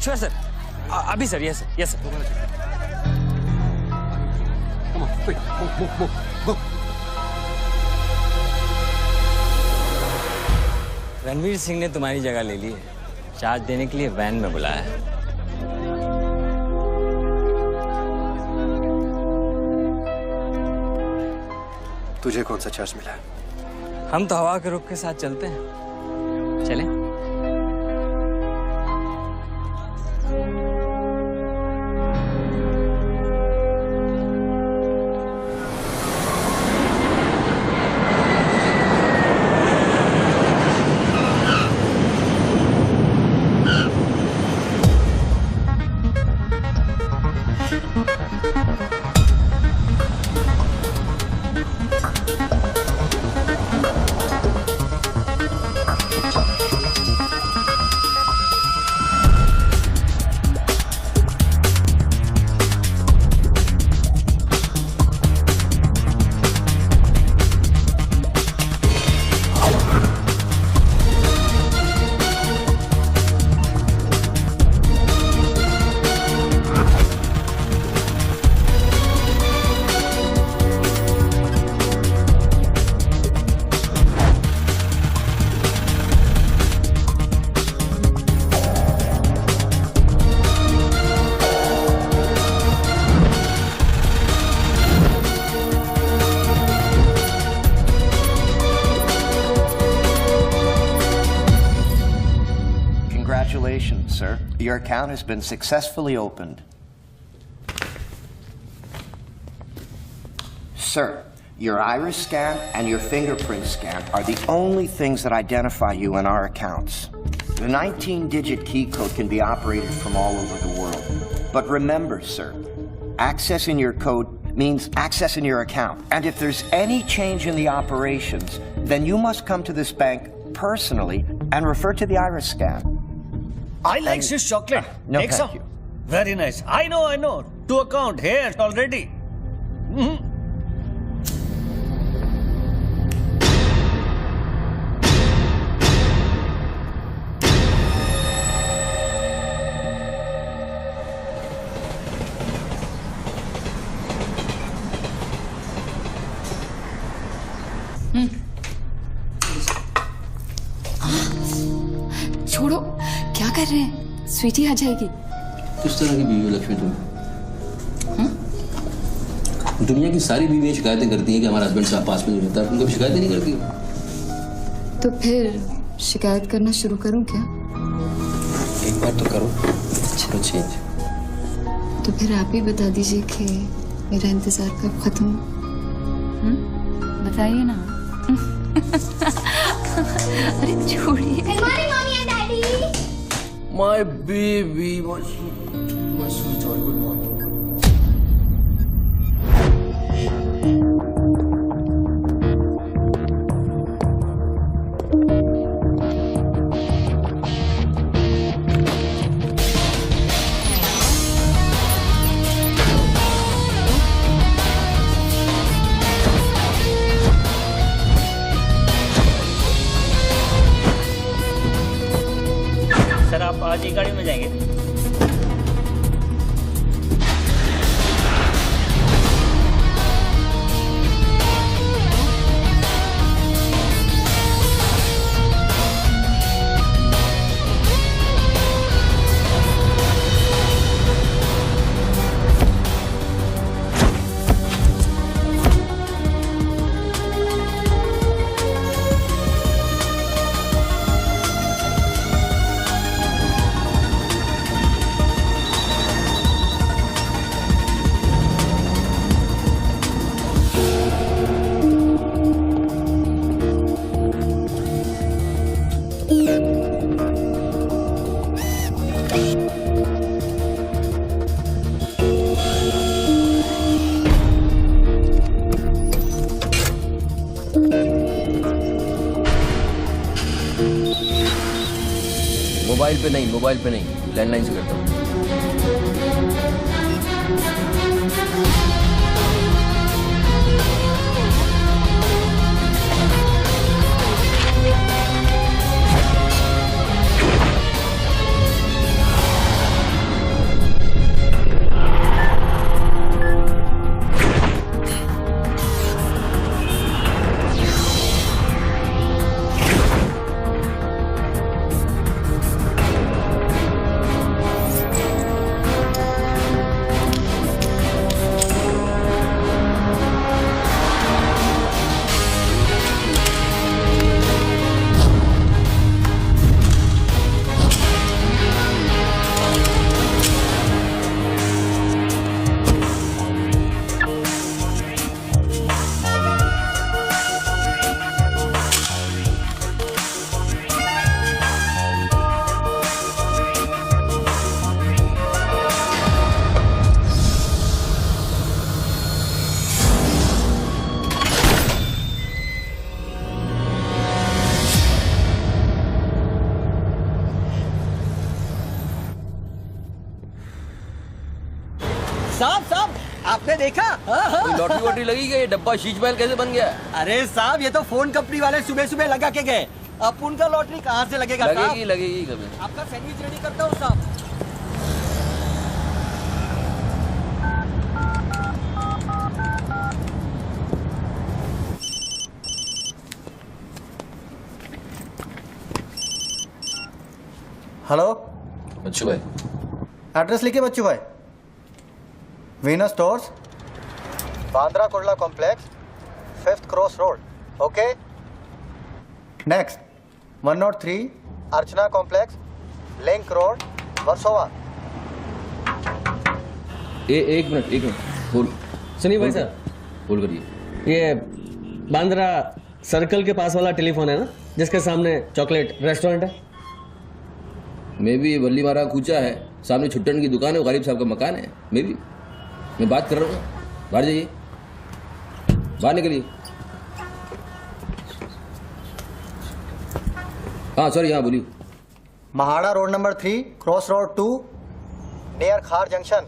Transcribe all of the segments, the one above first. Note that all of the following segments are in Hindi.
Sure, sir. Abhi, sir. Yes, sir. Yes, sir. Come on, quick. Move. Ranveer Singh ने तुम्हारी जगह ले ली है। चार्ज देने के लिए वैन में बुलाया है। तुझे कौन सा चार्ज मिला है? हम तो हवा के रुख के साथ चलते हैं। चलें? Congratulations, sir. Your account has been successfully opened. Sir, your iris scan and your fingerprint scan are the only things that identify you in our accounts. The 19-digit key code can be operated from all over the world. But remember, sir, accessing your code means accessing your account. And if there's any change in the operations, then you must come to this bank personally and refer to the iris scan. I like Swiss chocolate. No, Take thank some. you. Very nice. I know. To account here already. छोड़ो, क्या कर रहे हैं? स्वीटी आ जाएगी। किस तरह की बीवी हो लक्ष्मी तुम? दुनिया की सारी बीवियां शिकायतें करती हैं कि हमारा हस्बैंड साहब पास में नहीं रहता। तुम कभी शिकायतें नहीं करती हो? तो फिर शिकायत करना शुरू करूं क्या? एक बार तो करो, चलो चेंज। तो फिर आप ही बता दीजिए कि मेरा इंतजार कब खत्म? बताइए ना। अरे छोड़िए। My baby, my sweetheart, good morning. Sir, आप आज ही गाड़ी में जाएंगे? मोबाइल पे नहीं, लैंडलाइन से करता हूँ। साहब साहब आपने देखा? लॉटरी वॉटरी लगी गई, डब्बा शीश महल कैसे बन गया? अरे साहब ये तो फोन कंपनी वाले सुबह सुबह लगा के गए। अब उनका लॉटरी कहाँ से लगेगा साहब? लगेगी लगेगी कभी। आपका सैंडविच रेडी करता हूँ साहब। हेलो, बच्चू भाई, एड्रेस लिखिए बच्चू भाई। Venus stores, Bandra Kurla complex, 5th cross road. Okay. Next 103 अर्चना कॉम्प्लेक्स, लिंक रोड, वर्सोवा। एक मिनट बोल। सुनिए भाई साहब, बोल करिए। ये बांद्रा सर्कल के पास वाला टेलीफोन है ना, जिसके सामने चॉकलेट रेस्टोरेंट है? मे भी बल्ली मारा कूचा है, सामने छुट्टन की दुकान है, गरीब साहब का मकान है। मे भी मैं बात कर रहा हूँ, बाहर जाइए, बाहर निकलिए। हाँ सॉरी, हाँ बोलिए। MHADA road number 3 cross road 2 near खार जंक्शन।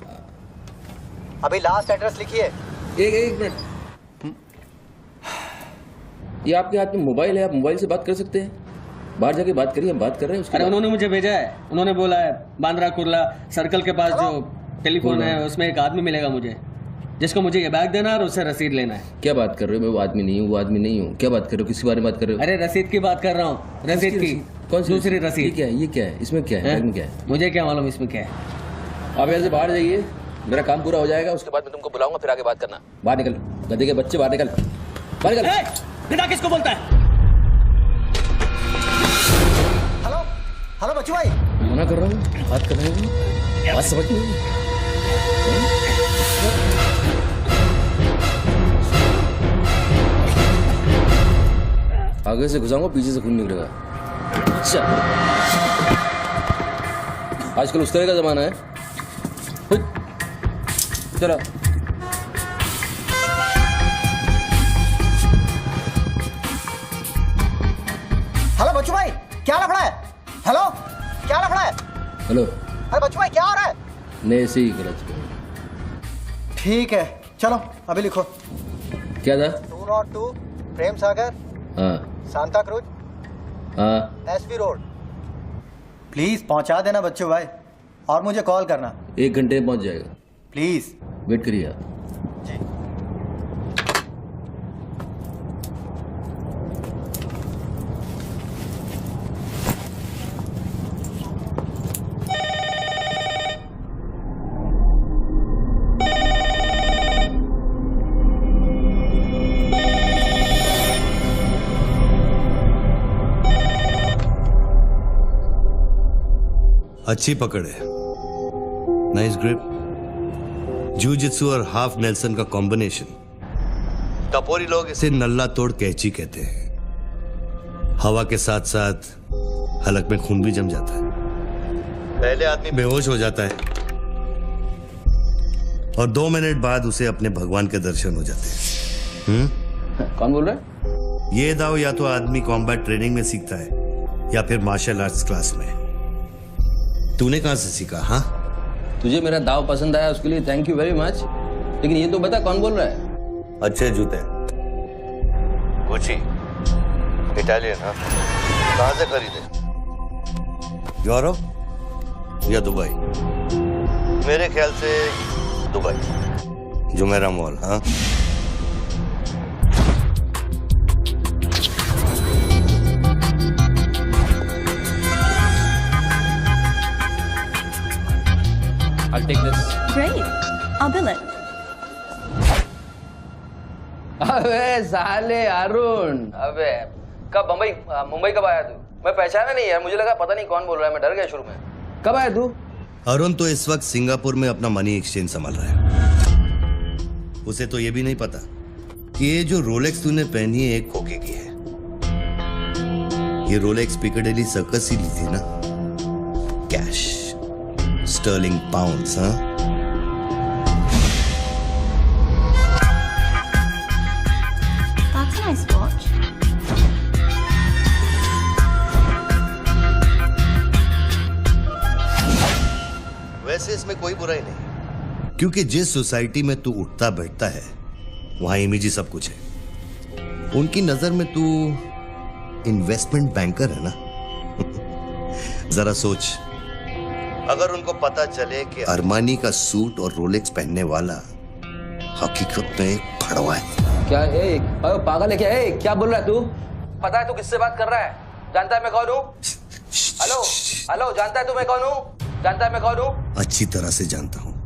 अभी लास्ट एड्रेस लिखिए। एक मिनट, ये आपके हाथ में मोबाइल है, आप मोबाइल से बात कर सकते हैं। बाहर जाके बात करिए, हम बात कर रहे हैं उसके। अरे उन्होंने मुझे भेजा है, उन्होंने बोला है बांद्रा कुर्ला सर्कल के पास जो टेलीफोन है उसमें एक आदमी मिलेगा मुझे, जिसको मुझे ये बैग देना है और उससे रसीद लेना है। क्या बात कर रहे हो? मैं वो आदमी नहीं हूँ, वो आदमी नहीं हूँ। क्या बात कर रहे हो? किसके बारे में बात कर रहे हो? अरे रसीद की बात कर रहा हूँ, रसीद की। कौन सी दूसरी ये रसीद। क्या है? ये क्या है? इसमें क्या है? बैग में क्या है? मुझे क्या मालूम इसमें क्या है। आप यहाँ से बाहर जाइए, मेरा काम पूरा हो जाएगा, उसके बाद मैं तुमको बुलाऊंगा, फिर आगे बात करना। बाहर निकल, गधे के बच्चे, बाहर निकल, बाहर निकल। पिता किसको बोलता है? हेलो हेलो बच्चू भाई। मना कर रहा हूँ, बात कर रहे हैं, बात समझ नहीं। आगे से घुसाऊंगा, पीछे से खून निकलेगा। अच्छा, आजकल उस तरह का जमाना है। चलो हेलो बच्चू भाई, क्या लफड़ा है? हेलो, क्या लफड़ा है? हेलो, अरे बच्चू भाई क्या हो रहा है? नहीं ऐसे ही गलत। ठीक है चलो अभी लिखो। क्या था? 202 प्रेम सागर, हाँ सांता क्रूज, हाँ, एसवी रोड। प्लीज पहुंचा देना बच्चू भाई, और मुझे कॉल करना 1 घंटे में पहुंच जाएगा। प्लीज। वेट करिए आप। जी। अच्छी पकड़ है, नाइस ग्रिप, जूजित्सु और हाफ नेल्सन का कॉम्बिनेशन। टपोरी लोग इसे नल्ला तोड़ कैची कहते हैं। हवा के साथ साथ हलक में खून भी जम जाता है। पहले आदमी बेहोश हो जाता है और 2 मिनट बाद उसे अपने भगवान के दर्शन हो जाते हैं। कौन बोल रहा है? ये दाव या तो आदमी कॉम्बैट ट्रेनिंग में सीखता है या फिर मार्शल आर्ट्स क्लास में। तूने कहां से सीखा? हाँ, तुझे मेरा दाव पसंद आया, उसके लिए थैंक यू वेरी मच। लेकिन ये तो बता कौन बोल रहा है? अच्छे जूते, गुची, इटालियन। हाँ, कहां से खरीदे? यूरोप या दुबई? मेरे ख्याल से दुबई, जुमेरा मॉल। हाँ, I'll take this. Great. I'll bill it. अबे साले अरुण, अबे कब मुंबई कब आया तू? मैं पहचाना नहीं यार, मुझे लगा पता नहीं कौन बोल रहा है, मैं डर गया शुरू में। कब आया तू? अरुण तो इस वक्त सिंगापुर में अपना मनी एक्सचेंज संभाल रहा है। उसे तो ये भी नहीं पता कि ये जो रोलेक्स तूने पहनी है एक खोखे की है। ये रोलेक्स पिकाडेली सर्कस ही ली थी ना, कैश, स्टर्लिंग पाउंड्स। हाँ, That's a nice watch. वैसे इसमें कोई बुराई नहीं, क्योंकि जिस सोसाइटी में तू उठता बैठता है वहां इमेज ही सब कुछ है। उनकी नजर में तू इन्वेस्टमेंट बैंकर है ना। जरा सोच, अगर उनको पता चले कि अरमानी का सूट और रोलेक्स पहनने वाला हकीकत में एक फड़वा है। क्या है? पागल है क्या? है क्या बोल रहा है तू? पता है तू किससे बात कर रहा है? जानता है मैं कौन हूँ? हेलो हेलो, जानता है तू मैं कौन हूँ? जानता है मैं कौन हूँ? अच्छी तरह से जानता हूँ।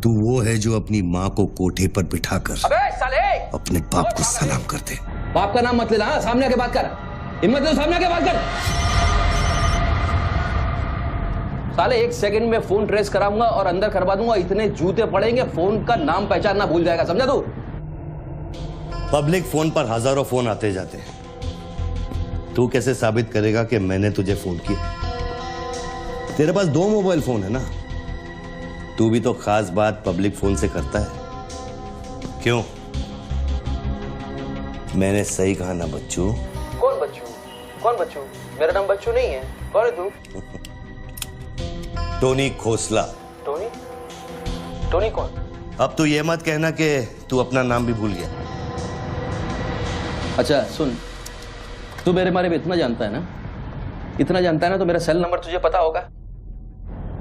तू वो है जो अपनी माँ को कोठे पर बिठाकर अबे साले अपने बाप को सलाम करते। बाप का नाम मत लेना, सामने आके बात कर। हिम्मत है तो सामने आके बात कर। साले 1 सेकंड में फोन ट्रेस कराऊंगा और अंदर करवा दूंगा। इतने जूते पड़ेंगे, फोन का नाम पहचानना भूल जाएगा, समझा तू? पब्लिक फोन पर हजारों फोन आते जाते हैं। तू कैसे साबित करेगा कि मैंने तुझे फोन किया? तेरे पास 2 मोबाइल फोन है ना। तू भी तो खास बात पब्लिक फोन से करता है, क्यों? मैंने सही कहा ना बच्चू? कौन बच्चू? कौन बच्चू? मेरा नाम बच्चू नहीं है। कौन है तू? टोनी खोसला। टोनी? टोनी कौन? अब तो ये मत कहना कि तू अपना नाम भी भूल गया। अच्छा सुन, तू मेरे बारे में इतना जानता है ना, इतना जानता है ना, तो मेरा सेल नंबर तुझे पता होगा।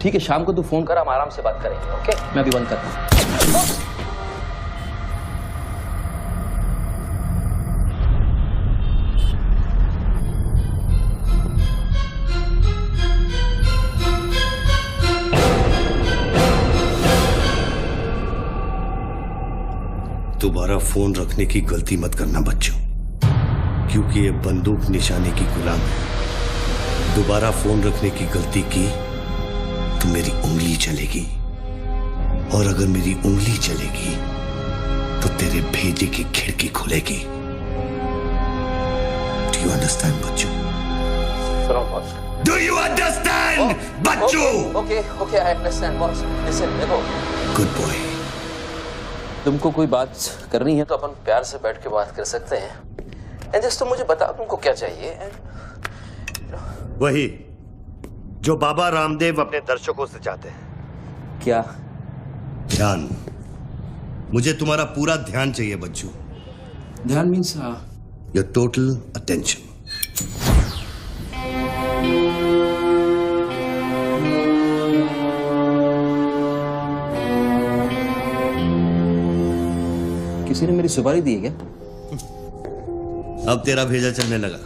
ठीक है, शाम को तू फोन कर, हम आराम से बात करेंगे। ओके, मैं अभी बंद करता हूं। दोबारा फोन रखने की गलती मत करना बच्चों, क्योंकि ये बंदूक निशाने की गुलाम है। दोबारा फोन रखने की गलती की तो मेरी उंगली चलेगी, और अगर मेरी उंगली चलेगी तो तेरे भेजे की खिड़की खुलेगी। डू यू अंडरस्टैंड बच्चों? डू यू अंडरस्टैंड बच्चों? Okay okay, I understand boss. Listen, देखो, गुड बॉय। तुमको कोई बात करनी है तो अपन प्यार से बैठ के बात कर सकते हैं। एंड जस्ट तुम मुझे बताओ तुमको क्या चाहिए। वही जो बाबा रामदेव अपने दर्शकों से चाहते हैं। क्या? ध्यान। मुझे तुम्हारा पूरा ध्यान चाहिए बच्चू। ध्यान मीन्स योर टोटल अटेंशन। किसी ने मेरी सुपारी दी है क्या? अब तेरा भेजा चलने लगा।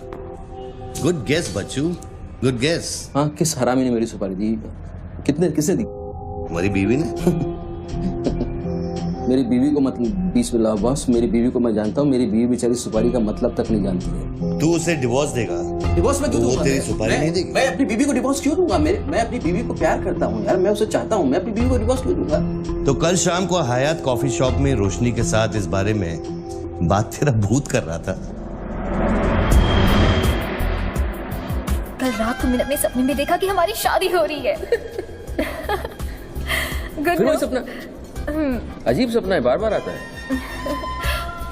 गुड गेस बच्चू, गुड गेस। हाँ, किस हरामी ने मेरी सुपारी दी? किसने दी? हमारी बीवी ने। मेरी बीवी को मतलब बिस्मिल्लाह बॉस, मेरी बीवी को मैं जानता हूँ। मेरी बीवी बेचारी सुपारी का मतलब तक नहीं जानती है। तू उसे डिवोर्स देगा? डिवोर्स में क्यों दूंगा? वो तेरी सुपारी नहीं देगी? मैं अपनी बीवी को डिवोर्स क्यों दूंगा? मैं अपनी बीवी को प्यार करता हूँ यार, मैं उसे चाहता हूँ। मैं अपनी बीवी को डिवोर्स क्यों दूंगा? तो कल शाम को हयात कॉफी शॉप में रोशनी के साथ इस बारे में बात तेरा भूत कर रहा था। कल रात को मैंने अपने सपने में देखा कि हमारी शादी हो रही है। गुड फिर वही सपना? अजीब सपना है, बार बार आता है।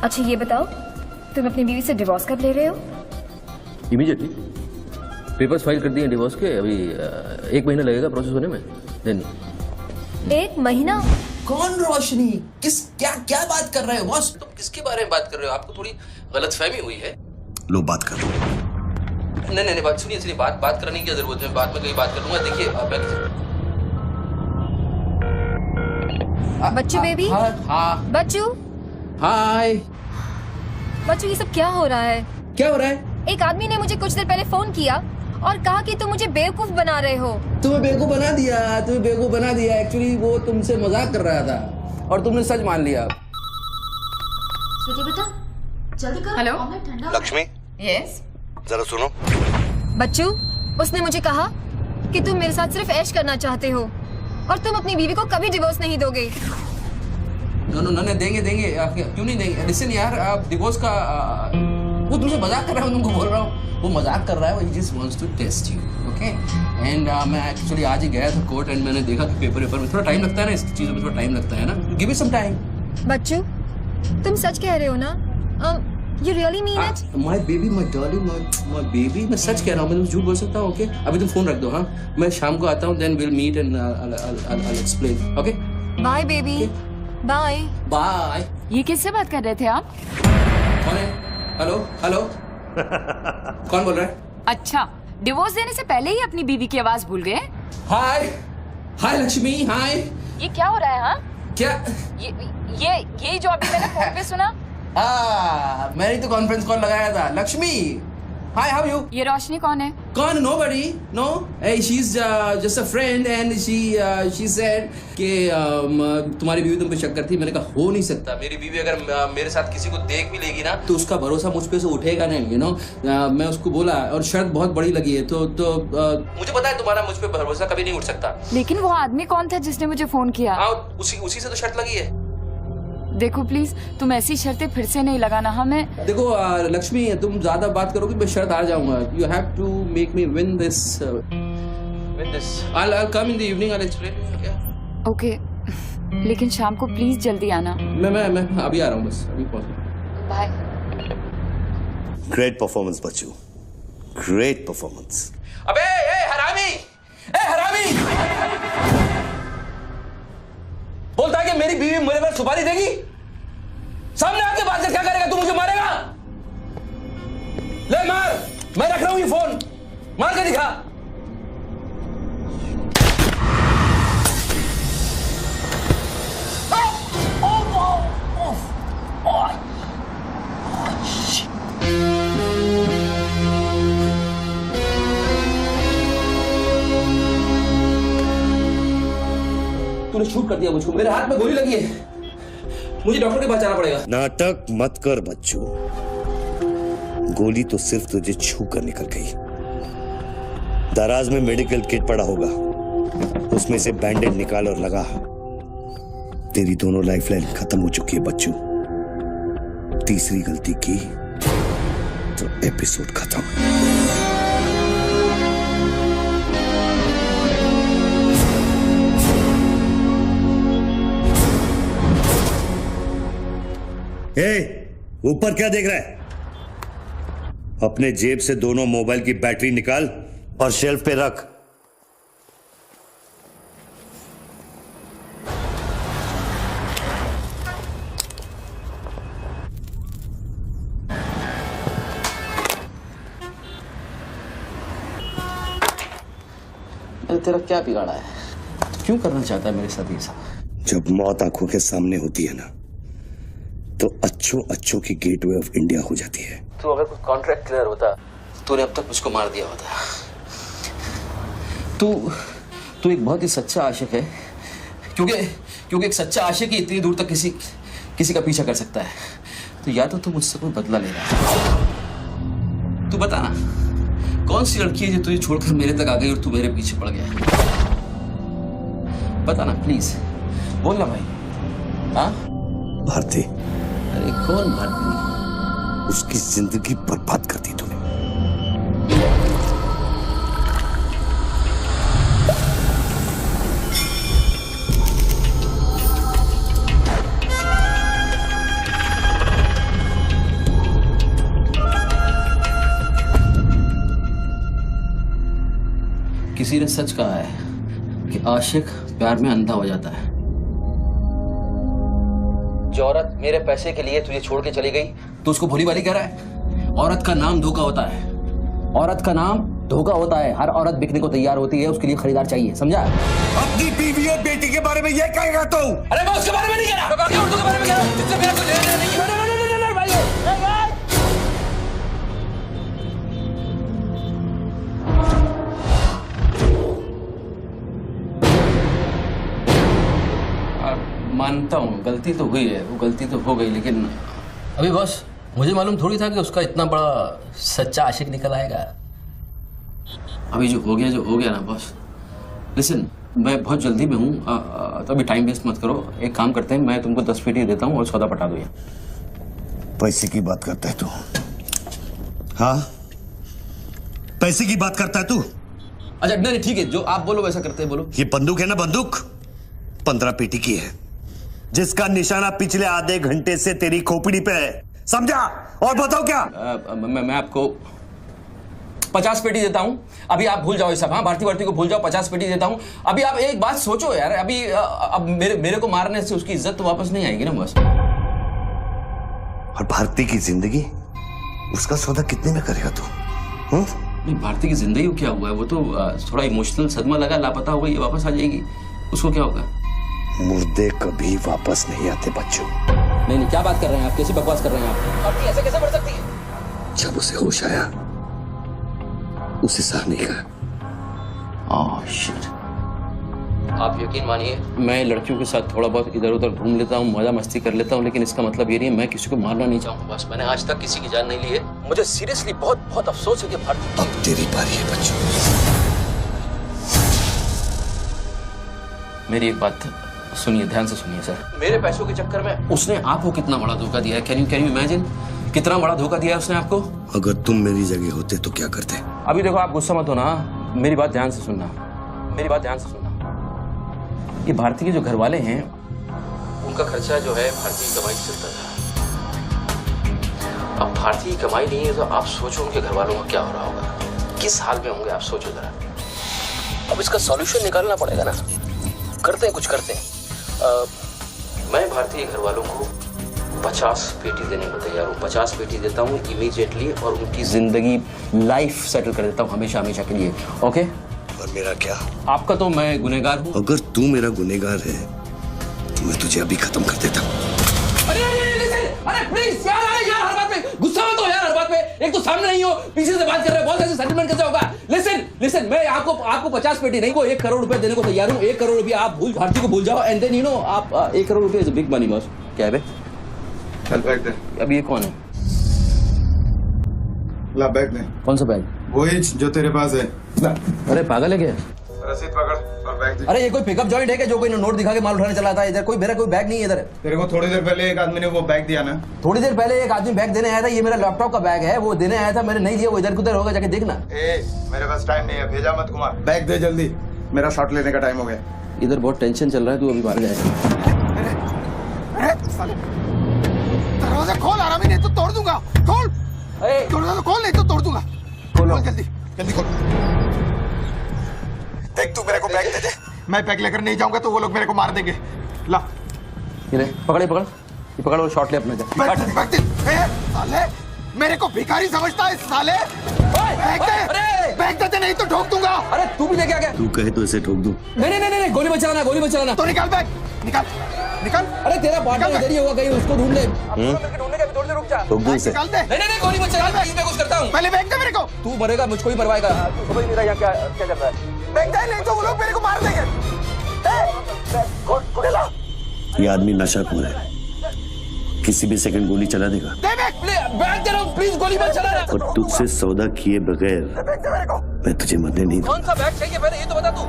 अच्छा ये बताओ, तुम अपनी बीवी से डिवोर्स कब ले रहे हो? इमीडिएटली। पेपर्स फाइल कर दिए डिवोर्स के। अभी 1 महीना लगेगा प्रोसेस होने में। देन 1 महीना? कौन रोशनी? क्या बात कर रहे हो बॉस? तुम किसके बारे में बात कर रहे हो? आपको थोड़ी गलतफहमी हुई है। लो बात कर। नहीं, बात सुनिए, बात करने की क्या जरूरत है? बाद में कहीं बात कर लूंगा। देखिए बच्चू बेबी। हाँ बच्चू। हाय। बच्चू, ये सब क्या हो रहा है? क्या हो रहा है? एक आदमी ने मुझे कुछ देर पहले फोन किया और कहा कि तुम मुझे बेवकूफ बना रहे हो। तुम्हें बेवकूफ बना दिया। एक्चुअली वो तुमसे मजाक कर रहा था और तुमने सच मान लिया। स्वीटी बेटा जल्दी करो। हेलो लक्ष्मी। यस। जरा सुनो। बच्चू, उसने मुझे कहा कि तुम मेरे साथ सिर्फ ऐश करना चाहते हो और तुम अपनी बीवी को कभी डिवोर्स नहीं दोगे। नो, देंगे। क्यों नहीं देंगे? लिसन यार, आप डिवोर्स का वो तुमसे मजाक कर रहा हूँ, तुमको बोल रहा हूँ। वो मजाक कर रहा है, वो just wants to test you. Okay. And मैं एक्चुअली आज ही गया था कोर्ट एंड मैंने देखा कि पेपर में थोड़ा टाइम लगता है ना, इस चीज़ों में थोड़ा टाइम लगता है ना। Give it some time. Bachchu, तुम सच कह रहे हो ना? You really mean it? My baby, my darling, my baby, मैं सच कह रहा हूँ। मैं झूठ बोल सकता हूँ? ओके, अभी तुम फोन रख दो। हाँ, मैं शाम को आता हूँ, then we'll meet and I'll explain. Okay? Bye baby, bye. Bye. ये किससे बात कर रहे थे आप? कौन है? हेलो हेलो कौन बोल रहा है? अच्छा, डिवोर्स देने से पहले ही अपनी बीवी की आवाज भूल गए? हाय हाय लक्ष्मी, हाय। ये क्या हो रहा है? हाँ, क्या? ये जो अभी मैंने फोन पे सुना। मैंने तो कॉन्फ्रेंस कॉल लगाया था। Lakshmi, hi, how you? ये रोशनी कौन है? कौन? Nobody, no. She is just a friend and she said कि तुम्हारी बीवी तुम पे शक करती। मैंने कहा हो नहीं सकता, मेरी बीवी अगर मेरे साथ किसी को देख भी लेगी ना तो उसका भरोसा मुझ पे से उठेगा नहीं, यू नो। मैं उसको बोला और शर्त बहुत बड़ी लगी है, तो मुझे पता है तुम्हारा मुझ पे भरोसा कभी नहीं उठ सकता। लेकिन वो आदमी कौन था जिसने मुझे फोन किया? हाँ, उसी से तो शर्त लगी है। देखो प्लीज, तुम ऐसी शर्तें फिर से नहीं लगाना। हमें देखो लक्ष्मी, तुम ज्यादा बात करोगे मैं शर्त हार जाऊंगा। You have to make me win this. I'll come in the evening, I'll explain you, yeah? Okay, लेकिन शाम को प्लीज जल्दी आना। मैं अभी आ रहा हूँ, बस अभी पहुंच। बाय। ग्रेट परफॉर्मेंस बच्चू, ग्रेट परफॉर्मेंस। अबे ए हरामी, बोलता है कि मेरी बीवी मेरे पर सुपारी देगी। सामने आके बात कर, क्या करेगा तू? मुझे मारेगा? ले मार, मैं रख रहा हूं ये फोन, मार के दिखा। तूने शूट कर दिया मुझको, मेरे हाथ में गोली लगी है, मुझे डॉक्टर के पास जाना पड़ेगा। नाटक मत कर बच्चू, गोली तो सिर्फ तुझे छू कर निकल गई। दराज में मेडिकल किट पड़ा होगा, उसमें से बैंडेज निकाल और लगा। तेरी दोनों लाइफलाइन खत्म हो चुकी है बच्चू। तीसरी गलती की तो एपिसोड खत्म। ऊपर क्या देख रहा है? अपने जेब से दोनों मोबाइल की बैटरी निकाल और शेल्फ पे रख। तेरा क्या बिगाड़ा है? क्यों करना चाहता है मेरे साथ ये सब? जब मौत आंखों के सामने होती है ना, तो अच्छों की गेटवे ऑफ इंडिया हो जाती है। तो अगर कुछ कॉन्ट्रैक्ट क्लियर होता, तूने अब तक मुझको मार दिया होता। तू एक बहुत ही सच्चा आशिक है, क्योंकि एक सच्चा आशिक ही इतनी दूर तक किसी का पीछा कर सकता है। तो या तो तू मुझसे कोई बदला ले रहा है। तू बता ना, कौन सी लड़की है जो तुझे छोड़कर मेरे तक आ गई और तू मेरे पीछे पड़ गया? बता ना प्लीज, बोल ना भाई। हाँ, भारती। अरे कौन भारती? उसकी जिंदगी बर्बाद कर दी तूने। किसी ने सच कहा है कि आशिक प्यार में अंधा हो जाता है। जो औरत मेरे पैसे के लिए तुझे छोड़ के चली गई, तो उसको भोली भाली कह रहा है? औरत का नाम धोखा होता है। औरत का नाम धोखा होता है। हर औरत बिकने को तैयार होती है, उसके लिए खरीदार चाहिए, समझा? अपनी बीवी और बेटी के बारे में ये कहेगा तू? अरे मैं उसके बारे में नहीं कह रहा, मैं उर्दू के बारे में कह रहा हूं, जिससे मेरा कोई लेना नहीं है। मानता हूँ गलती तो हुई है, वो गलती तो हो गई, लेकिन अभी बस मुझे मालूम थोड़ी था कि उसका इतना बड़ा सच्चा आशिक निकल आएगा। अभी जो हो गया ना बॉस। लिसन, मैं बहुत जल्दी में हूँ, तो अभी टाइम वेस्ट मत करो। एक काम करते हैं, मैं तुमको 10 पेटी देता हूँ और सौदा पटा दो। पैसे की बात करता है तू? हाँ, पैसे की बात करता है तू? अच्छा नहीं ठीक है, जो आप बोलो वैसा करते हैं, बोलो। ये बंदूक है ना, बंदूक 15 पेटी की है, जिसका निशाना पिछले आधे घंटे से तेरी खोपड़ी पे है, समझा? और बताओ क्या? मैं आपको 50 पेटी देता हूँ, अभी आप भूल जाओ ये सब। हाँ, भारती को भूल जाओ, 50 पेटी देता हूँ। अभी आप एक बात सोचो यार, अभी अब मेरे को मारने से उसकी इज्जत तो वापस नहीं आएगी ना बस। और भारती की जिंदगी, उसका सौदा कितने में करेगा तू? नहीं, भारती की जिंदगी को क्या हुआ है? वो तो थोड़ा इमोशनल सदमा लगा, लापता हो गई, वापस आ जाएगी। उसको क्या होगा? मुर्दे कभी वापस नहीं आते बच्चों। नहीं, क्या बात कर रहे हैं आप? कैसी बकवास कर रहे हैं आप? भारती ऐसे कैसे बढ़ सकती है? जब उसे होश आया, उसे सहने का। Oh shit. आप यकीन मानिए, मैं लड़कियों के साथ थोड़ा बहुत इधर उधर घूम लेता हूँ, मजा मस्ती कर लेता हूँ, लेकिन इसका मतलब ये नहीं है मैं किसी को मारना नहीं चाहूँगा। बस मैंने आज तक किसी की जान नहीं ली है। मुझे सीरियसली बहुत बहुत अफसोस है कि भारती। अब तेरी बारी है बच्चों। मेरी एक बात सुनिए, ध्यान से सुनिए सर। मेरे पैसों के चक्कर में उसने आपको कितना बड़ा धोखा दिया है? कैन यू इमेजिन कितना बड़ा धोखा दिया है उसने आपको? अगर तुम मेरी जगह होते तो क्या करते? अभी देखो, आप गुस्सा मत होना, मेरी बात ध्यान से सुनना, मेरी बात ध्यान से सुनना। ये भारती के जो घर वाले हैं, उनका खर्चा जो है भारती की कमाई से चलता था। अब भारती की कमाई नहीं है तो आप सोचो उनके घर वालों का क्या हो रहा होगा, किस हाल में होंगे, आप सोचो जरा। अब इसका सॉल्यूशन निकालना पड़ेगा ना। करते हैं, कुछ करते हैं। मैं भारतीय घर वालों को 50 पेटी देने को तैयार हूँ। 50 पेटी देता हूँ इमीडिएटली, और उनकी जिंदगी लाइफ सेटल कर देता हूँ हमेशा हमेशा के लिए। ओके? और मेरा क्या? आपका तो मैं गुनहगार हूँ। अगर तू मेरा गुनहगार है तो मैं तुझे अभी खत्म कर देता हूँ। अरे प्लीज यार, हर बात पे गुस्सा मत हो यार, हर बात पे। एक तो सामने नहीं हो, पीछे से बात कर रहे हो, बहुत ऐसे सेटलमेंट कैसे होगा? लिसन, मैं आपको 50 पेटी नहीं, को 1 करोड़ रुपए देने को तैयार हूँ। 1 करोड़ रुपया आप भारती को भूल जाओ, एंड देन आप 1 करोड़ रुपया is a big money boss. क्या है बे? चल बैग दे। अब ये कौन है? ला बैग दे। कौन सा बैग? वही जो तेरे पास है। ला। अरे पागल है क्या? रसीद पकड़ और बैग दे। अरे ये कोई पिकअप जॉइंट है क्या जो कोई नोट दिखा के माल उठाने चला था? इधर मेरा कोई बैग नहीं है इधर। तेरे को थोड़ी देर पहले एक आदमी ने वो बैग दिया ना? थोड़ी देर पहले एक आदमी बैग देने आया था। ये मेरा लैपटॉप का बैग है, वो देने आया था, मैंने नहीं दिया। वो इधर उधर होगा, जाके देखना। मेरे पास टाइम नहीं है, भेजा मत कुमार। बैग दे जल्दी, मेरा शॉट लेने का टाइम हो गया। इधर बहुत टेंशन चल रहा है, तू अभी बाहर जाएगा। दरवाजा खोल, आराम ही नहीं तो तोड़ दूंगा। खोल, दरवाजा खोल, नहीं तो तोड़ दूंगा। खोल जल्दी, जल्दी खोल। देख, तू मेरे को बैग दे दे। मैं बैग लेकर नहीं जाऊंगा तो वो लोग मेरे को मार देंगे। ला, ये ले, पकड़ ये पकड़ और शॉट ले अपने। बैग दे। साले, मेरे को भिखारी समझता है साले। बैग दे नहीं तो ठोक दूंगा। अरे तू भी लेके आ गया? तू कहे तो इसे ठोक दूं? नहीं, गोली मत चलाना। तो निकाल बैग, निकाल। अरे तेरा पार्टनर इधर ही होगा कहीं, उसको ढूंढ ले। ढूंढने का भी थोड़ी देर रुक जा। ठोक दूं इसे? निकाल दे। नहीं, गोली मत चला, मैं कुछ करता हूँ। पहले बैग दे मेरे को। तू मरेगा, मुझको ही मरवाएगा। समझ नहीं रहा यहाँ क्या चल रहा है। बैग दे, नहीं तो वो लोग मेरे को मार देंगे। ये आदमी नशाखोर है, किसी भी सेकंड गोली चला देगा। बैग दे रहा हूँ, प्लीज गोली मत चलाना। और तुझसे सौदा किए बगैर मैं तुझे मरने नहीं दूंगा। कौन सा बैग चाहिए पहले ये तो बता तू।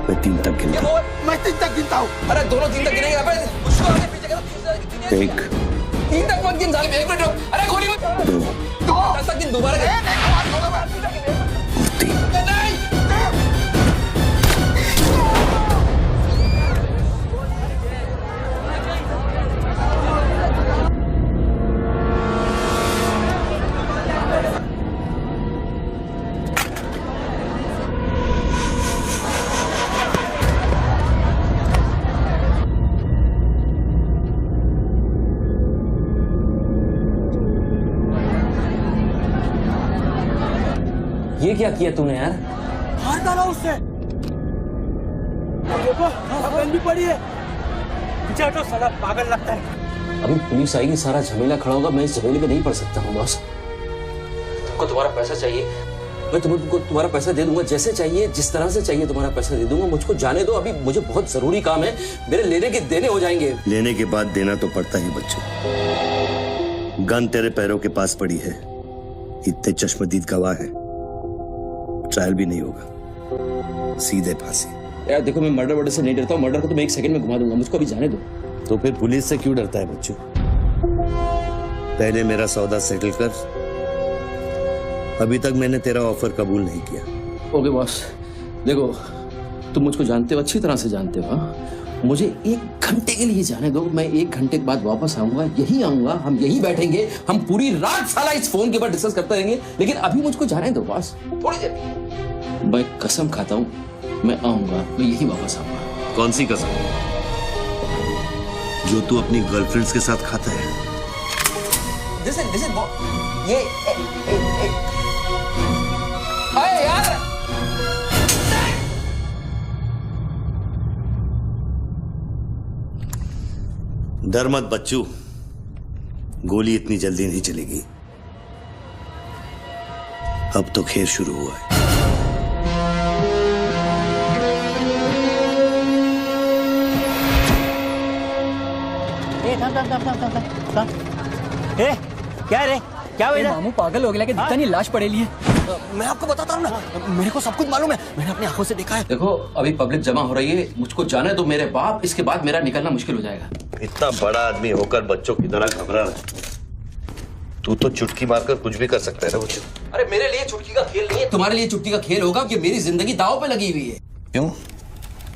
मैं 3 तक गिनता हूँ। मैं 3 तक गिनता हूँ। अरे दोनों 3 तक गिनेंगे। उसको आगे पीछे करो। 1 3 तक मत गिन साले, 1 मिनट रुक। अरे गोली मत। 2 10 तक गिन दोबारा। 3 ये क्या किया तूने यार? मार डाला उससे। देखो, बहन भी पड़ी है। मुझे तो साला पागल लगता है। अभी पुलिस आएगी, सारा झमेला खड़ा होगा। मैं इस झमेले में नहीं पड़ सकता हूँ बॉस। तुमको तुम्हारा पैसा चाहिए, मैं तुमको तुम्हारा पैसा दे दूंगा। जैसे चाहिए, जिस तरह से चाहिए तुम्हारा पैसा दे दूंगा। मुझको जाने दो, अभी मुझे बहुत जरूरी काम है। मेरे लेने के देने हो जाएंगे। लेने के बाद देना तो पड़ता ही बच्चों। गन तेरे पैरों के पास पड़ी है, इतने चश्मदीद गवाह है। ट्रायल भी नहीं होगा, सीधे फांसी। यार देखो, मैं मर्डर से नहीं डरता हूँ। मर्डर को तो मैं 1 सेकंड में घुमा दूंगा। मुझको अभी जाने दो। तो फिर पुलिस से क्यों डरता है बच्चों? पहले मेरा सौदा सेटल कर। अभी तक मैंने तेरा ऑफर कबूल नहीं किया। ओके बॉस, देखो तुम मुझको जानते हो, अच्छी तरह से जानते हो। हाँ, मुझे 1 घंटे के लिए जाने दो, मैं 1 घंटे के बाद वापस आऊंगा, यही आऊंगा, हम यही बैठेंगे, हम पूरी रात साला इस फोन के ऊपर डिस्कस करते रहेंगे, लेकिन अभी मुझको जाने दो बॉस, थोड़ी देर। मैं कसम खाता हूँ, मैं आऊंगा, मैं यही वापस आऊंगा। कौन सी कसम? जो तू अपनी गर्लफ्रेंड्स के साथ खाता है? Listen, ये अरे यार, डर मत बच्चू, गोली इतनी जल्दी नहीं चलेगी। अब तो खेल शुरू हुआ है। क्या रे, क्या हुआ? मामू पागल हो गया कि दिखता नहीं, लाश पड़ेली है। मैं आपको बताता हूँ ना, मेरे को सब कुछ मालूम है, मैंने अपनी आंखों से देखा है। देखो अभी पब्लिक जमा हो रही है, मुझको जाने दो मेरे बाप, इसके बाद मेरा निकलना मुश्किल हो जाएगा। इतना बड़ा आदमी होकर बच्चों की तरह घबरा रहा, तू तो चुटकी मारकर कुछ भी कर सकता है ना बच्चों। अरे मेरे लिए चुटकी का खेल नहीं है, तुम्हारे लिए चुटकी का खेल होगा कि मेरी जिंदगी दांव पे लगी हुई है। क्यों?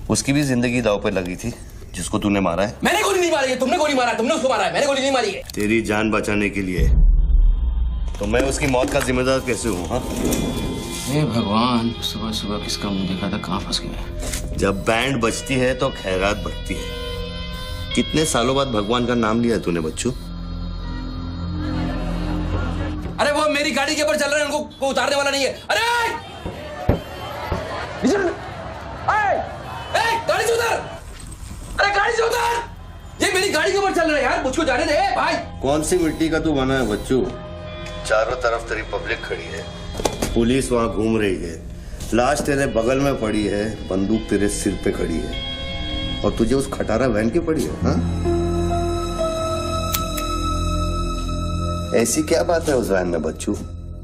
उसकी भी जिंदगी दांव पे लगी थी जिसको तूने मारा है। मैंने गोली नहीं मारी है, तुमने गोली मारा है, तुमने उसको मारा है, मैंने गोली नहीं मारी है। तेरी जान बचाने के लिए तो मैं उसकी मौत का जिम्मेदार कैसे हूँ? हाँ, हे भगवान, सुबह सुबह किसका मुंह देखा था, कहाँ फंस गए। जब बैंड बजती है तो खैरात बढ़ती है। कितने सालों बाद भगवान का नाम लिया है तूने बच्चू? अरे वो मेरी गाड़ी के ऊपर चल रहे हैं, उनको उतारने वाला नहीं है। अरे गाड़ी से उतर, अरे गाड़ी से उतर, ये मेरी गाड़ी के ऊपर चल रहा है यार, मुझको जाने दे भाई। कौन सी मिट्टी का तू बना है बच्चू? चारों तरफ तेरी पब्लिक खड़ी है, पुलिस वहां घूम रही है, लाश तेरे बगल में पड़ी है, बंदूक तेरे सिर पे खड़ी है, और तुझे उस खटारा वैन की पड़ी है। हाँ, ऐसी क्या बात है उस वैन में बच्चू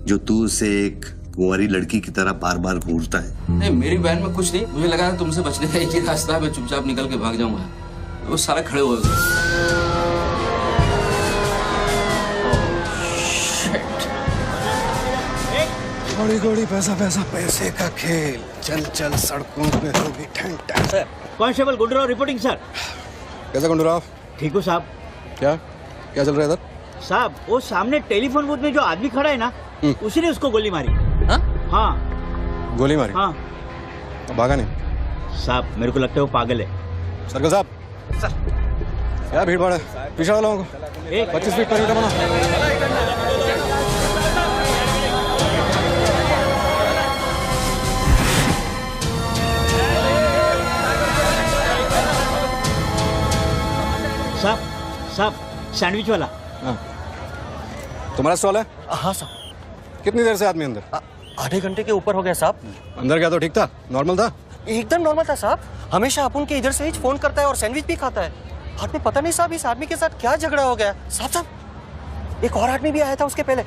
जो तू उसे एक कुंवारी लड़की की तरह बार बार घूरता है? नहीं, मेरी वैन में कुछ नहीं, मुझे लगा था तुमसे बचने का एक ही रास्ता है, मैं चुपचाप निकल के भाग जाऊंगा। वो सारे खड़े हुए घोड़ी घोड़ी पैसा पैसा पैसे का खेल, चल चल सड़कों पे होगी ठंड ठंड। Sir, constable Gundurao reporting sir. कैसा गुंडूराव? ठीक हो साहब? क्या क्या चल रहा है इधर? साहब वो सामने टेलीफोन बूथ में जो आदमी खड़ा है ना, उसी ने उसको गोली मारी। हाँ गोली मारी? हाँ। भागा नहीं? साहब मेरे को लगता है वो पागल है। सर्कल साहब, सर क्या भीड़ भाड़ है, पीछे वालों को 25 फीट पर बना। साहब सैंडविच वाला। हाँ, तुम्हारा स्टॉल है? हाँ साहब। कितनी देर से आदमी अंदर? आधे घंटे के ऊपर हो गया साहब। अंदर क्या तो ठीक था, नॉर्मल था? एकदम नॉर्मल था साहब, हमेशा अपन के इधर से ही फोन करता है और सैंडविच भी खाता है। हाथ में पता नहीं साहब इस आदमी के साथ क्या झगड़ा हो गया। साहब एक और आदमी भी आया था उसके पहले।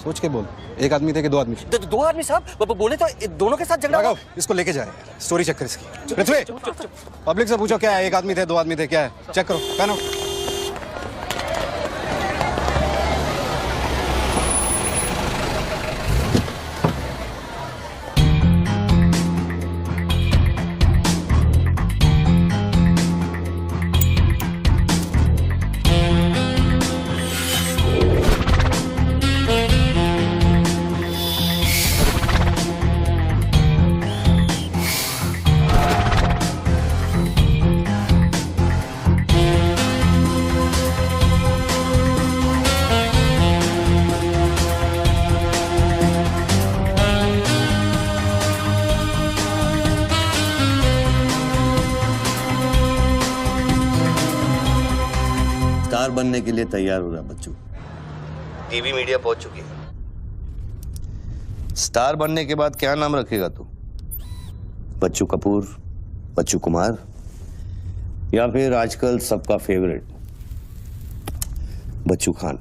सोच के बोल, एक आदमी थे कि 2 आदमी? 2 आदमी साहब, बोले तो दोनों के साथ झगड़ा हुआ। इसको लेके जाए, स्टोरी चेक कर इसकी। पृथ्वी, पब्लिक से पूछो क्या है, 1 आदमी थे 2 आदमी थे, क्या है, चेक करो। पहनो। स्टार बनने के लिए तैयार हो रहा बच्चू। टीवी मीडिया पहुंच चुकी है। स्टार बनने के बाद क्या नाम रखेगा तू? बच्चू कपूर, बच्चू कुमार, या फिर आजकल सबका फेवरेट बच्चू खान?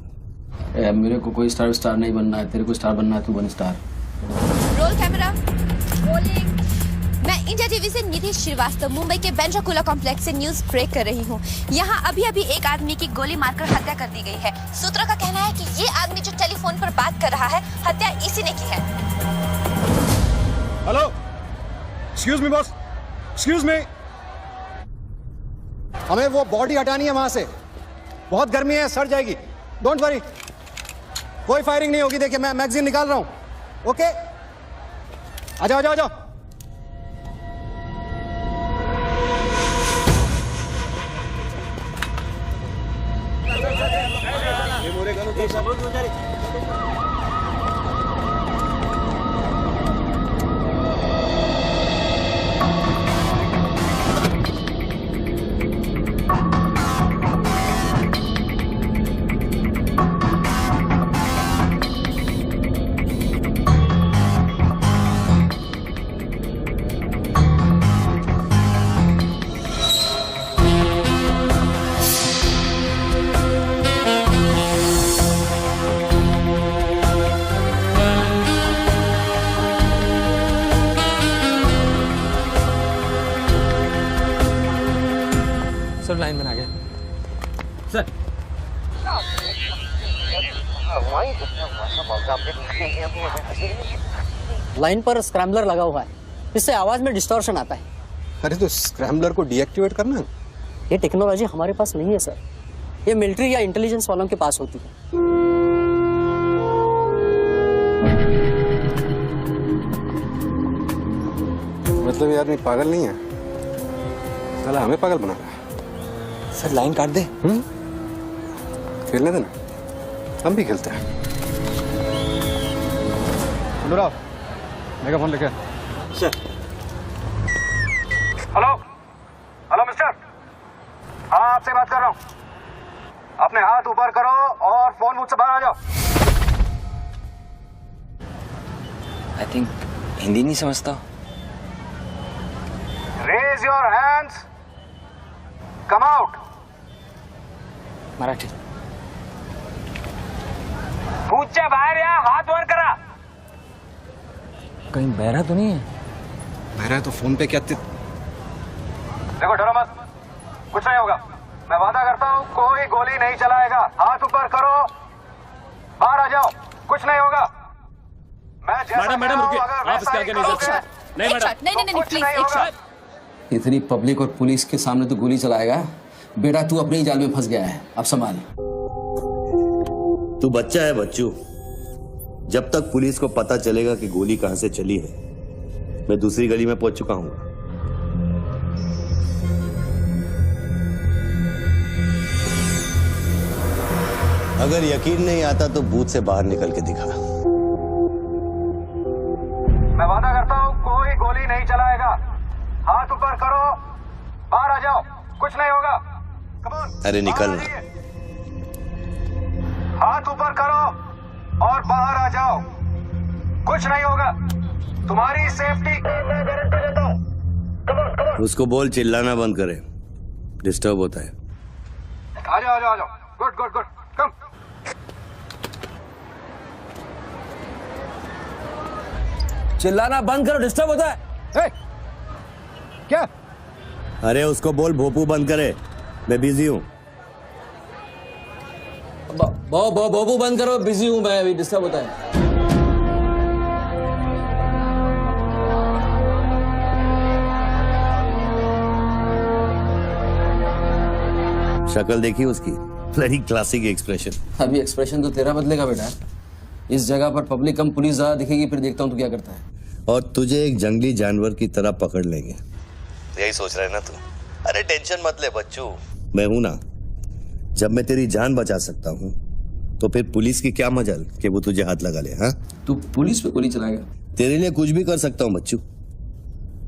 मेरे को कोई स्टार नहीं बनना है, तेरे को स्टार बनना है, तू बन स्टार। Roll camera, rolling. मैं इंडिया टीवी से निधि श्रीवास्तव मुंबई के बेंड्रा कॉम्प्लेक्स से न्यूज ब्रेक कर रही हूँ। यहाँ अभी एक आदमी की गोली मारकर हत्या कर दी गई है। सूत्रों का कहना है कि ये आदमी जो टेलीफोन पर बात कर रहा है, हत्या इसी ने की है। Hello, excuse me boss, excuse me, हमें वो बॉडी हटानी है वहां से। बहुत गर्मी है, सड़ जाएगी। डोंट वरी, कोई फायरिंग नहीं होगी। देखिए मैं मैगजीन निकाल रहा हूं। ओके, आ जाओ आ जाओ आ जाओ। सब लाइन बना गए सर। लाइन पर स्क्रैम्बलर लगा हुआ है, इससे आवाज में डिस्टॉर्शन आता है। अरे तो स्क्रैम्बलर को डीएक्टिवेट करना। ये टेक्नोलॉजी हमारे पास नहीं है सर, ये मिलिट्री या इंटेलिजेंस वालों के पास होती है। मतलब ये आदमी पागल नहीं है, साला हमें पागल बना रहा है। सर लाइन काट दे। खेलने देना, हम भी खेलते हैं। अनुराग, मेगाफोन लेके। सर। हेलो हेलो मिस्टर, हाँ आपसे बात कर रहा हूँ। अपने हाथ ऊपर करो और फोन मुझसे बाहर आ जाओ। आई थिंक हिंदी नहीं समझता। Raise your hands, come out. Marathi. पूछा बाहर या हाथ ऊपर करा। कहीं बहरा तो नहीं है? बहरा है तो फोन पे क्या देखो डरो मत, कुछ नहीं होगा। मैं वादा करता हूँ कोई गोली नहीं चलाएगा। हाथ ऊपर करो, बाहर आ जाओ, कुछ नहीं होगा। मैं मैडम रुकिए, आप इसके आगे नहीं जा सकते। नहीं मैडम, नहीं प्लीज एक शॉट। इतनी पब्लिक और पुलिस के सामने तो गोली चलाएगा? बेटा तू अपने ही जाल में फंस गया है, अब संभाल। तू बच्चा है बच्चू। जब तक पुलिस को पता चलेगा कि गोली कहां से चली है, मैं दूसरी गली में पहुंच चुका हूं। अगर यकीन नहीं आता तो बूथ से बाहर निकल के दिखा। मैं वादा करता हूँ कोई गोली नहीं चलाएगा। हाथ ऊपर करो, बाहर आ जाओ, कुछ नहीं होगा। अरे निकलना। हाथ ऊपर करो और बाहर आ जाओ, कुछ नहीं होगा। तुम्हारी सेफ्टी मैं गारंटी देता हूँ। उसको बोल चिल्लाना बंद करे, डिस्टर्ब होता है। आ जाओ आ जाओ आ जाओ। गुड गुड गुड, कम। चिल्लाना बंद करो, डिस्टर्ब होता है। क्या? अरे उसको बोल भोपू बंद करे, मैं बिजी हूँ। बाबू बंद करो, बिजी हूं मैं, अभी डिस्टर्ब होता है। शक्ल देखी उसकी, बड़ी क्लासिक एक्सप्रेशन। अभी एक्सप्रेशन तो तेरा बदलेगा बेटा। इस जगह पर पब्लिक कम पुलिस ज्यादा दिखेगी, फिर देखता हूँ तू क्या करता है। और तुझे एक जंगली जानवर की तरह पकड़ लेंगे, यही सोच रहा है ना तू? अरे टेंशन मत ले बच्चू, मैं हूं ना। जब मैं तेरी जान बचा सकता हूं तो फिर पुलिस की क्या मजाल कि वो तुझे हाथ लगा ले। हाँ, तू पुलिस पे गोली चलाएगा? तेरे लिए कुछ भी कर सकता हूं बच्चू,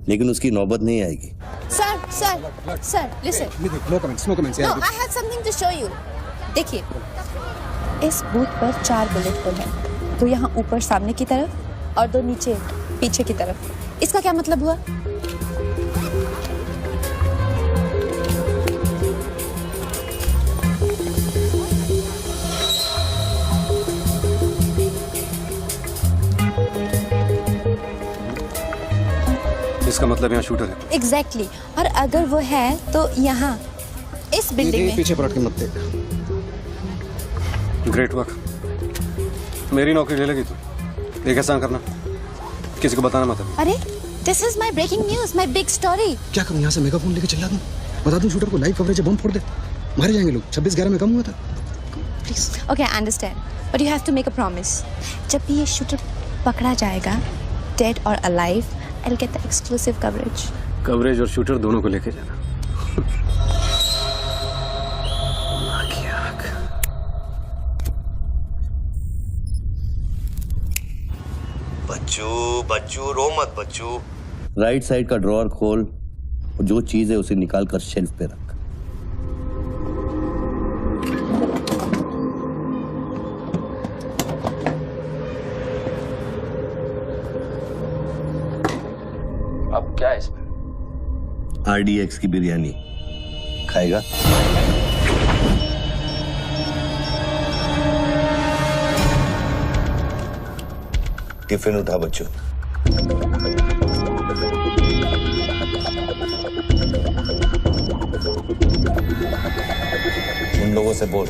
लेकिन उसकी नौबत नहीं आएगी। Sir listen. No comments, no comments. No, I have something to show you. देखिए, इस बूथ पर 4 बुलेट होल है, 2 यहाँ ऊपर सामने की तरफ और 2 नीचे पीछे की तरफ। इसका क्या मतलब हुआ? इसका मतलब यहाँ शूटर है। एग्जैक्टली। और अगर वो है तो यहाँ इस बिल्डिंग में। पीछे पलट के मत देख। ग्रेट वर्क, मेरी नौकरी ले लेगी तू। एक एहसान करना, किसी को बताना मत। अरे this is my breaking news, my big story. क्या करूं, यहाँ से मेगाफोन लेके चला दूं? बता दूं शूटर को, लाइव कवरेज है, बम फोड़ दे, मारे जाएंगे लोग। 26/11 में कम हुआ था। Please okay I understand but you have to make a promise. जब भी ये शूटर पकड़ा जाएगा डेड और alive I will get the exclusive coverage. Coverage और शूटर दोनों को लेके जाना। बच्चू रो मत बच्चू। राइट साइड का ड्रॉअर खोल और जो चीज है उसे निकाल कर शेल्फ पे रख। अब क्या है इसमें? RDX की बिरयानी खाएगा? टिफिन उठा बच्चों। उन लोगों से बोल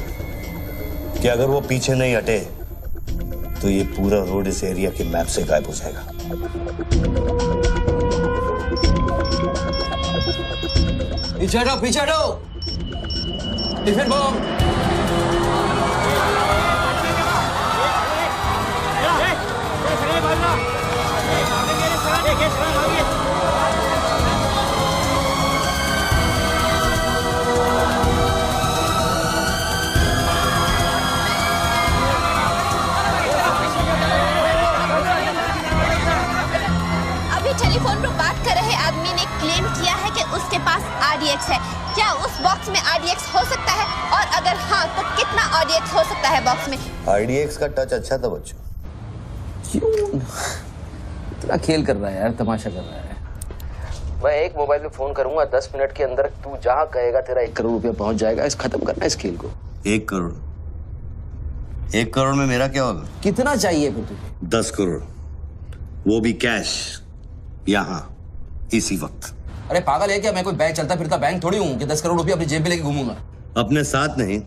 कि अगर वो पीछे नहीं हटे तो ये पूरा रोड इस एरिया के मैप से गायब हो जाएगा। पीछे हटो, पीछे हटो। Tiffin bomb. टेलीफोन पर बात कर रहे आदमी ने क्लेम किया है कि उसके पास RDX है। क्या उस बॉक्स में RDX हो सकता है और अगर हाँ तो कितना RDX हो सकता है बॉक्स में? RDX का टच अच्छा था बच्चों। क्यों इतना खेल कर रहा है यार, तमाशा कर रहा है। मैं एक मोबाइल पे फोन करूंगा, 10 मिनट के अंदर तू जहां कहेगा तेरा 1 करोड़ रुपया पहुंच जाएगा। इस खत्म करना है इस खेल को। 1 करोड़? 1 करोड़ में मेरा क्या होगा? कितना चाहिए फिर तुझे? 10 करोड़, वो भी कैश, यहाँ इसी वक्त। अरे पागल है क्या? मैं कोई बैंक चलता फिरता बैंक थोड़ी हूँ कि 10 करोड़ रुपया अपनी जेब में लेके घूमूंगा। अपने साथ नहीं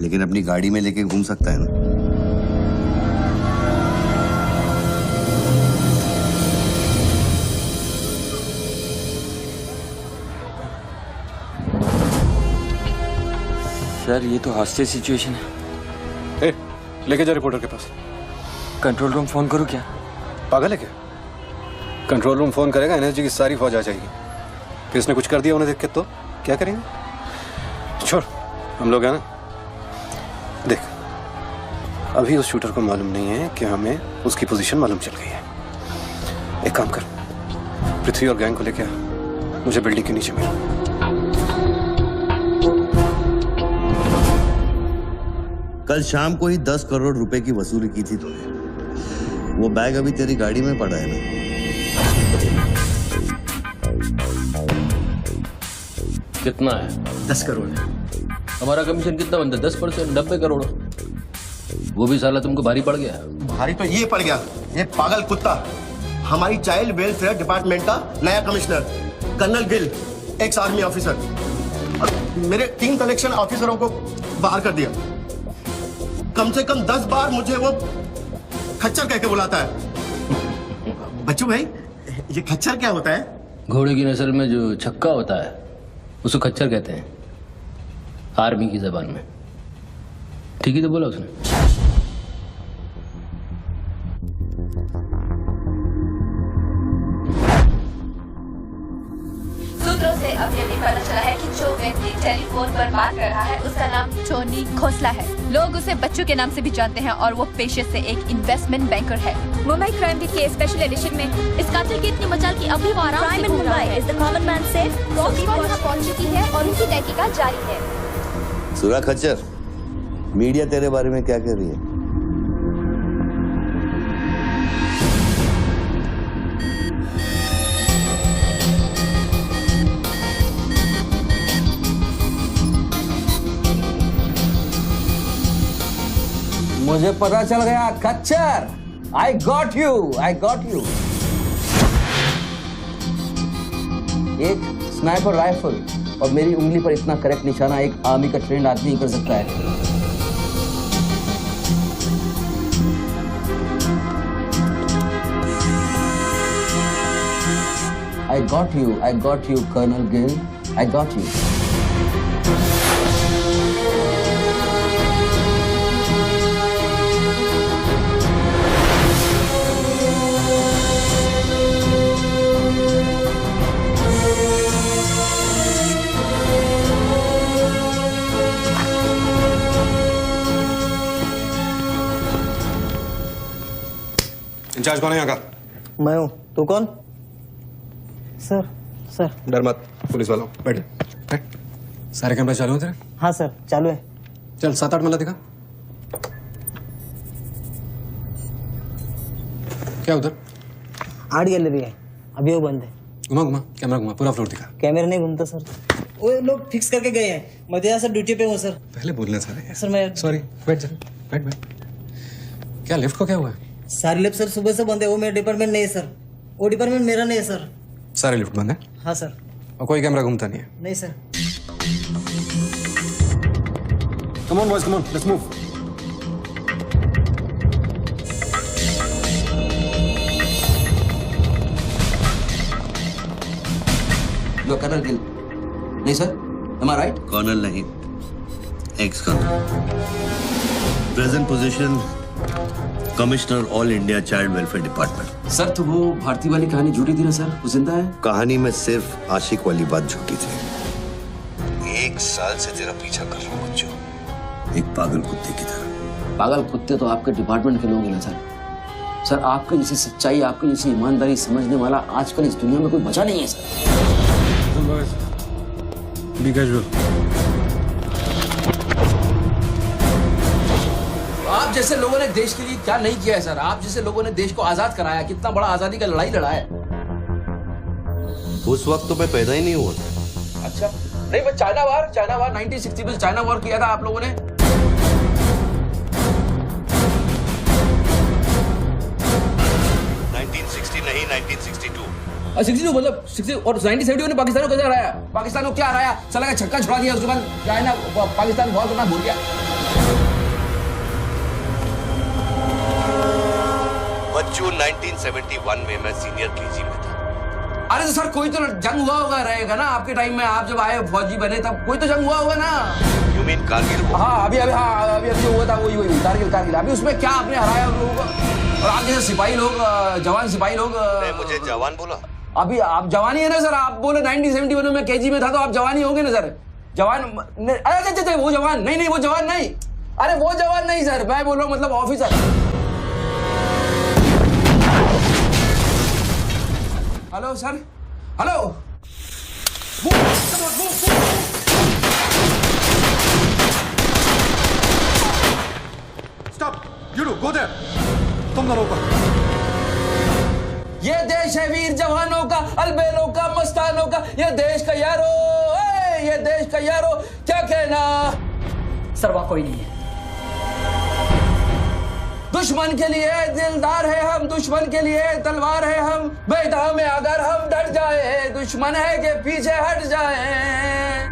लेकिन अपनी गाड़ी में लेके घूम सकता है ना। सर ये तो हॉस्टेज सिचुएशन है। ए, लेके जा रिपोर्टर के पास। कंट्रोल रूम फोन करूं क्या? पागल है क्या? कंट्रोल रूम फोन करेगा, एनएसजी की सारी फौज आ जाएगी। फिर इसने कुछ कर दिया उन्हें देख के तो क्या करेंगे? छोड़, हम लोग हैं ना। देख, अभी उस शूटर को मालूम नहीं है कि हमें उसकी पोजीशन मालूम चल गई है। एक काम कर, पृथ्वी और गैंग को लेके आ, मुझे बिल्डिंग के नीचे मिल। कल शाम को ही 10 करोड़ रुपए की वसूली की थी तूने। वो बैग अभी तेरी गाड़ी में पड़ा है ना? कितना है? 10 करोड़। हमारा कमीशन कितना बनता है? 10%, 90 करोड़। वो भी साला तुमको भारी पड़ गया। भारी तो ये पड़ गया, ये पागल कुत्ता हमारी चाइल्ड वेलफेयर डिपार्टमेंट का नया commissioner colonel Gill, ex army officer, और मेरे 3 कलेक्शन ऑफिसरों को बाहर कर दिया। कम से कम 10 बार मुझे वो खच्चर कह के बुलाता है। बच्चू भाई, ये खच्चर क्या होता है? घोड़े की नस्ल में जो छक्का होता है उसको खच्चर कहते हैं, आर्मी की जबान में। ठीक ही तो बोला उसने। सूत्रों से अब ये भी पता चला है कि जो व्यक्ति टेलीफोन पर बात कर रहा है उसका नाम टोनी खोसला है। लोग उसे बच्चों के नाम से भी जानते हैं और वो पेशे से एक इन्वेस्टमेंट बैंकर है। मुंबई क्राइम बीट के स्पेशल एडिशन में इस कातिल की इतनी मचाल की अभी वो आराम से घूम रहा है। Is the common man safe? पहुंच चुकी है और उनकी तहकीकात जारी है। सुरा खच्चर, मीडिया तेरे बारे में क्या कह रही है? मुझे पता चल गया खच्चर। I got you, I got you. एक स्नाइपर राइफल और मेरी उंगली पर इतना करेक्ट निशाना एक आर्मी का ट्रेंड आदमी ही कर सकता है। I got you, Colonel Gill, I got you. Incharge कौन है यहाँ का? मैं हूँ। तू कौन? Sir sir. डर मत, पुलिस वालों। बैठ बैठ। सारे कैमरे चालू हैं तेरे? हाँ सर चालू है। चल 7-8 मल्ला दिखा। क्या उधर? आर्ट गैलरी है, अभी वो बंद है। घुमा घुमा, कैमरा घुमा, पूरा फ्लोर दिखा। कैमरा नहीं घूमता सर, वो लोग फिक्स करके गए हैं। मैं तो यहाँ सर ड्यूटी पे हूँ सर। पहले बोलना सारे। सर मैं सॉरी, बैठ जा, बैठ बैठ। क्या लिफ्ट को क्या हुआ है? सारे लिफ्ट सर सुबह से बंद है। वो मेरा डिपार्टमेंट नहीं है सर, वो डिपार्टमेंट मेरा नहीं है सर। सारे लिफ्ट बंद है? हाँ सर। और कोई कैमरा घूमता नहीं है? नहीं sir. Come on boys, come on, let's move. लो कर्नल गिल। नहीं sir, am I right? Colonel नहीं, ex colonel. Present position commissioner all India child welfare department. Sir तो वो भारती वाली कहानी झूठी थी ना सर, वो जिंदा है? कहानी में सिर्फ आशिक वाली बात झूठी थी। 1 साल से तेरा पीछा कर रहा हूँ बच्चों, एक पागल कुत्ते की तरह। पागल कुत्ते तो आपके डिपार्टमेंट के लोग हैं ना सर। सर आपके जैसी सच्चाई, आपकी जैसी ईमानदारी समझने वाला आजकल इस दुनिया में कोई बचा नहीं है सर। B casual. आप जैसे लोगों ने देश के लिए क्या नहीं किया है सर। आप जैसे लोगों ने देश को आजाद कराया, कितना बड़ा आजादी का लड़ाई लड़ा है। उस वक्त तो मैं पैदा ही नहीं हुआ था। अच्छा नहीं, वो चाइना वार 1960 में चाइना वार किया था आप लोगों ने। 1960 नहीं, 1962। 62 मतलब 60 और 1971 ने पाकिस्तान को कैसे हराया? पाकिस्तान को क्या हराया? साला का छक्का छुड़ा दिया, उसके बाद चाइना पाकिस्तान बहुत करना भूल गया। बच्चों 1971 में मैं सीनियर केजी में था। अरे तो सर कोई तो जंग हुआ होगा रहेगा ना आपके टाइम में, आप जब आए फौजी बने तब कोई तो जंग हुआ होगा ना। You mean Kargil? हाँ अभी जो हुआ था वही कारगिल। अभी उसमें क्या आपने हराया उन लोगों को? और आप जैसे सिपाही लोग, जवान सिपाही लोग। मुझे जवान बोला? अभी आप जवानी है ना सर। आप बोले 1971 में केजी में था तो आप जवानी होंगे ना सर। जवान अरे वो जवान नहीं, वो जवान नहीं। अरे वो जवान नहीं सर, मैं बोल रहा हूँ मतलब officer. Hello sir, hello. Stop, you do go there. तुम दोनों ऊपर। ये देश है वीर जवानों का, अलबेलों का, मस्तानों का। ये देश का यारो, ये देश का यारो, क्या कहना? सर वहाँ कोई नहीं है। दुश्मन के लिए दिलदार है हम, दुश्मन के लिए तलवार है हम। बेटा में अगर हम डर जाए, दुश्मन है के पीछे हट जाए।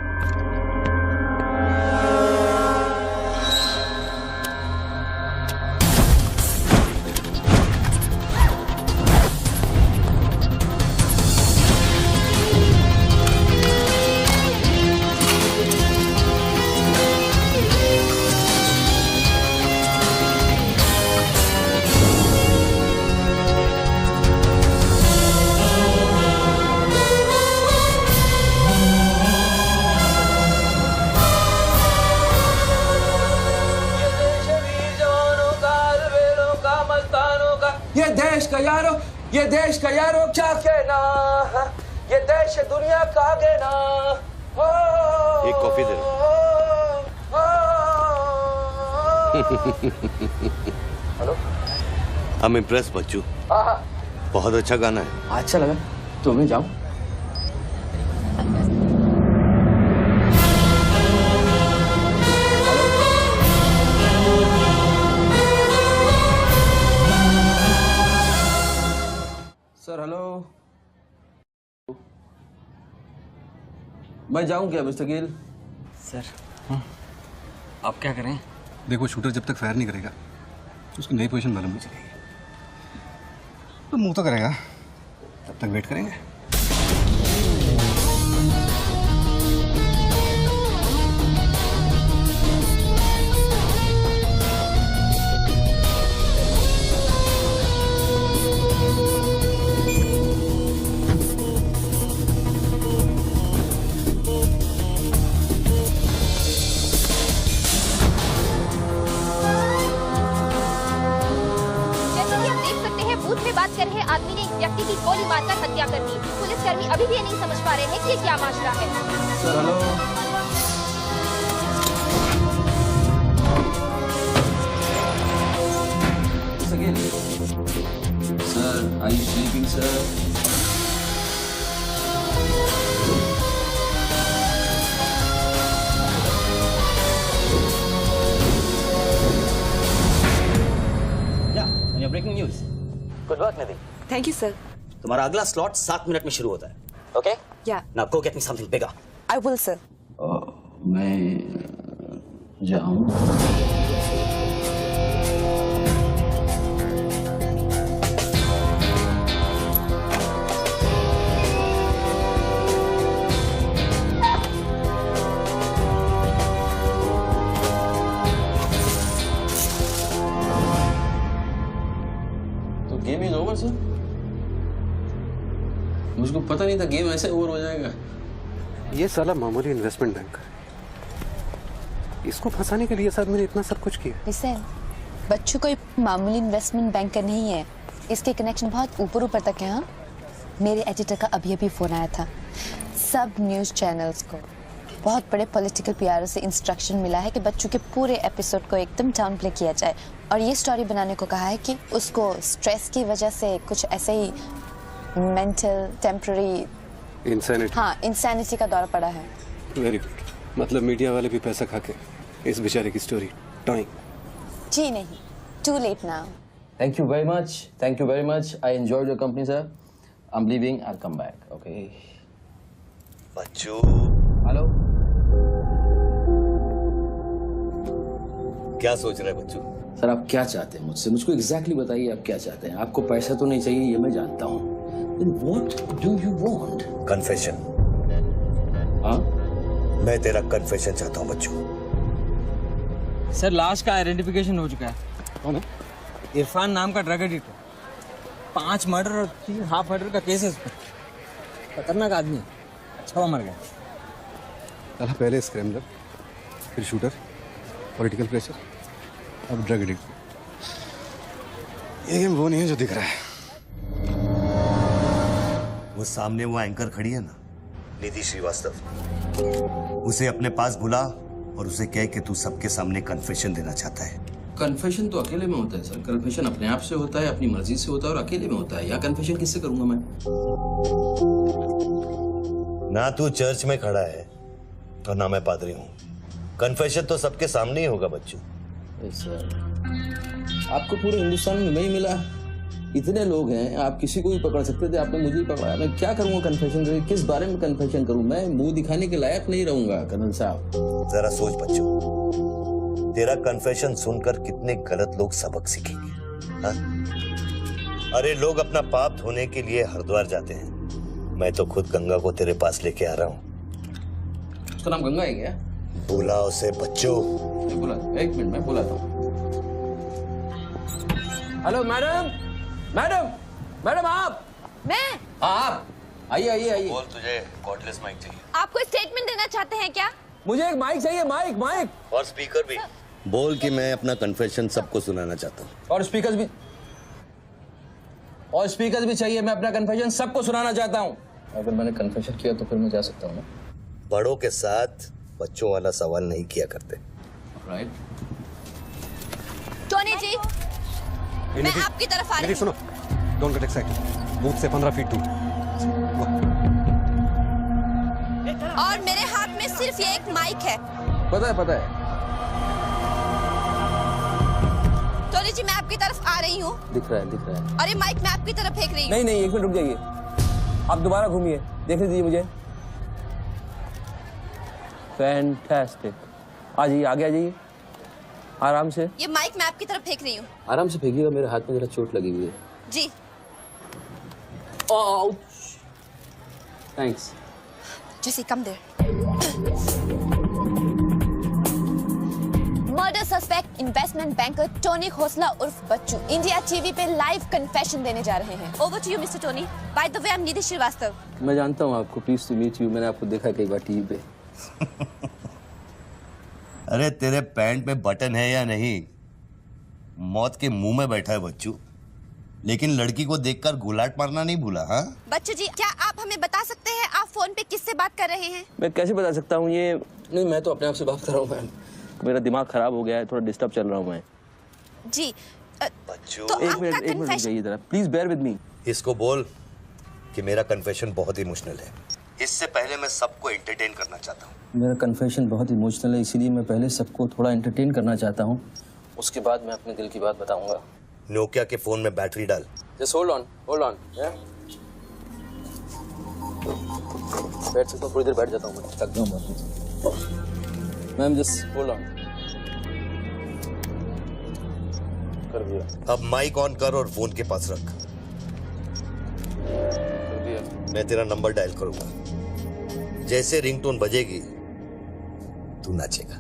ये देश का यारो क्या कहना, ये देश दुनिया का कहना। एक कॉफी दे। Hello, I am impress Bachchu. बहुत अच्छा गाना है। अच्छा लगा तो मैं जाऊं? सर हेलो, मैं जाऊं क्या मिस्टर गिल? सर आप क्या करें? देखो शूटर जब तक फायर नहीं करेगा उसकी नई पोजीशन मालूम नहीं चलेगी। तो मुंह तो करेगा, तब तक वेट करेंगे। आदमी अभी भी ये नहीं समझ पा रहे हैं कि ये क्या माजरा है। Sir hello. Sir are you sleeping sir? Breaking news. Good work Nidhi. Thank you sir. तुम्हारा अगला स्लॉट 7 मिनट में शुरू होता है। ओके? या now go get me something bigger. I will sir. मैं जाऊं? Game is over sir. मुझको पता नहीं था गेम ऐसे ओवर हो जाएगा। ये साला मामूली इन्वेस्टमेंट बैंक, इसको फंसाने के लिए साहब मैंने इतना सब कुछ किया। लिसन, बच्चों कोई मामूली इन्वेस्टमेंट बैंकर नहीं है, इसके कनेक्शन बहुत ऊपर ऊपर तक है। हाँ, मेरे एडिटर का अभी फोन आया था। सब न्यूज चैनल्स को बहुत बड़े पॉलिटिकल पीआरओ से इंस्ट्रक्शन मिला है कि बच्चों के पूरे एपिसोड को एकदम डाउन प्ले किया जाए और ये स्टोरी बनाने को कहा है कि उसको स्ट्रेस की वजह से कुछ ऐसे ही मेंटल टेम्पररी इंसैनिटी का दौर पड़ा है। Very good. मतलब मीडिया वाले भी पैसा खा के इस बेचारे की स्टोरी टॉइंग। जी नहीं, too late now. Thank you very much. Thank you very much. I enjoyed your company, sir. I'm leaving. I'll come back. Okay. Bachchu. Hello. क्या सोच रहे हैं बच्चू? सर आप क्या चाहते हैं मुझसे? मुझको एग्जैक्टली बताइए आप क्या चाहते हैं। आपको पैसा तो नहीं चाहिए ये मैं जानता हूँ। Then what do you want? Confession. हाँ? मैं तेरा कन्फेशन चाहता हूँ बच्चू। सर लाश का आइडेंटिफिकेशन हो चुका है। कौन है? इरफान नाम का ड्रग एडिक्ट है। 5 मर्डर और 3 हाफ मर्डर का केस है इस पर। खतरनाक आदमी है। अच्छा हुआ मर गया। साला पहले स्क्रैम्बलर, फिर शूटर, पॉलिटिकल प्रेशर, अब ड्रग एडिक्ट। ये गेम वो नहीं है जो दिख रहा है। वो सामने वो एंकर खड़ी है ना, निधि श्रीवास्तव, उसे अपने पास बुला और उसे कह कि तू सबके सामने कन्फेशन देना चाहता है। कन्फेशन तो अकेले में होता है सर। कन्फेशन अपने आप से होता है, अपनी मर्जी से होता है और अकेले में होता है। या कन्फेशन किससे करूंगा मैं? ना तू चर्च में खड़ा है और ना मैं पादरी हूँ। कन्फेशन तो सबके सामने ही होगा बच्चू। सर आपको पूरे हिंदुस्तान में नहीं मिला, इतने लोग हैं, आप किसी को भी पकड़ सकते थे, आपने मुझे ही पकड़ा। मैं क्या करूंगा कन्फेशन? किस बारे में कन्फेशन करूं? मैं मुंह दिखाने के लायक नहीं रहूंगा कर्नल साहब। जरा सोच बच्चू, तेरा कन्फेशन सुनकर कितने गलत लोग सबक सीखेंगे। हाँ? अरे लोग अपना पाप धोने के लिए हरिद्वार जाते हैं, मैं तो खुद गंगा को तेरे पास लेके आ रहा हूँ। उसका नाम गंगा है क्या? बुला उसे बच्चू। बुला, एक मिनट मैं बुलाता हूँ। हेलो मैडम, मैडम, मैडम आप? मैं? आप आइए आइए आइए। बोल, तुझे कॉर्डलेस माइक चाहिए? आप कोई स्टेटमेंट देना चाहते हैं क्या? मुझे एक माइक चाहिए, माइक माइक और स्पीकर भी। बोल कि मैं अपना कन्फेशन सबको सुनाना चाहता हूँ। और स्पीकर्स भी चाहिए। मैं अपना कन्फेशन सबको सुनाना चाहता हूँ। अगर मैंने कन्फेशन किया तो फिर मैं जा सकता हूँ ना? बड़ों के साथ बच्चों वाला सवाल नहीं किया करते। राइट। टोनी जी, मैं आपकी तरफ आ रही हूँ। सुनो, डोंट गेट एक्साइटेड। बूथ से 15 फीट दूर। और मेरे हाथ में सिर्फ ये एक माइक है। पता है। टोनी जी, मैं आपकी तरफ आ रही हूँ। दिख रहा है। और ये माइक मैं आपकी तरफ फेंक रही हूँ। नहीं, एक मिनट रुक जाइए। आप दोबारा घूमिए, देख लीजिए मुझे। फैंटास्टिक। आ जाइए, आगे आ जाइए, आराम से। ये माइक मैं आपकी तरफ फेंक रही हूँ। आराम से फेंकिएगा, मेरे हाथ में जरा चोट लगी हुई है। जी। Thanks. Jesse, come there. Murder suspect investment banker Tony Khosla उर्फ बच्चू इंडिया टीवी पे लाइव कन्फेशन देने जा रहे हैं। Over to you mister Tony. By the way, I am Nidhi Shrivastava. मैं जानता हूँ आपको, प्लीज टू मीट यू। मैंने आपको देखा कई बार टीवी पे। अरे तेरे पैंट में बटन है या नहीं? मौत के मुंह में बैठा है बच्चू। लेकिन लड़की को देखकर गुलाट मारना नहीं भूला। हाँ बच्चू जी, क्या आप हमें बता सकते हैं आप फोन पे किससे बात कर रहे हैं? मैं कैसे बता सकता हूँ ये? नहीं, मैं तो अपने आप से बात कर रहा हूँ मैम। मेरा दिमाग खराब हो गया है, थोड़ा डिस्टर्ब चल रहा हूँ मैं। जी बच्चू, तो एक मिनट जाइए जरा, प्लीज बेयर विद मी। इसको बोल कि मेरा कन्फेशन बहुत इमोशनल है। इससे पहले मैं सबको एंटरटेन करना चाहता हूँ। मेरा कन्फेशन बहुत इमोशनल है, इसीलिए मैं पहले सबको थोड़ा एंटरटेन करना चाहता हूँ, उसके बाद मैं अपने दिल की बात बताऊंगा। नोकिया के फोन में बैटरी डाल। जस्ट होल्ड ऑन बैठ सकता हूँ, थोड़ी देर बैठ जाता हूँ, मैं थक गया हूँ मैम। जस्ट होल्ड ऑन कर दिया। अब माइक ऑन कर और फोन के पास रख। कर दिया। मैं तेरा नंबर डायल करूंगा, जैसे रिंगटोन बजेगी तू नाचेगा।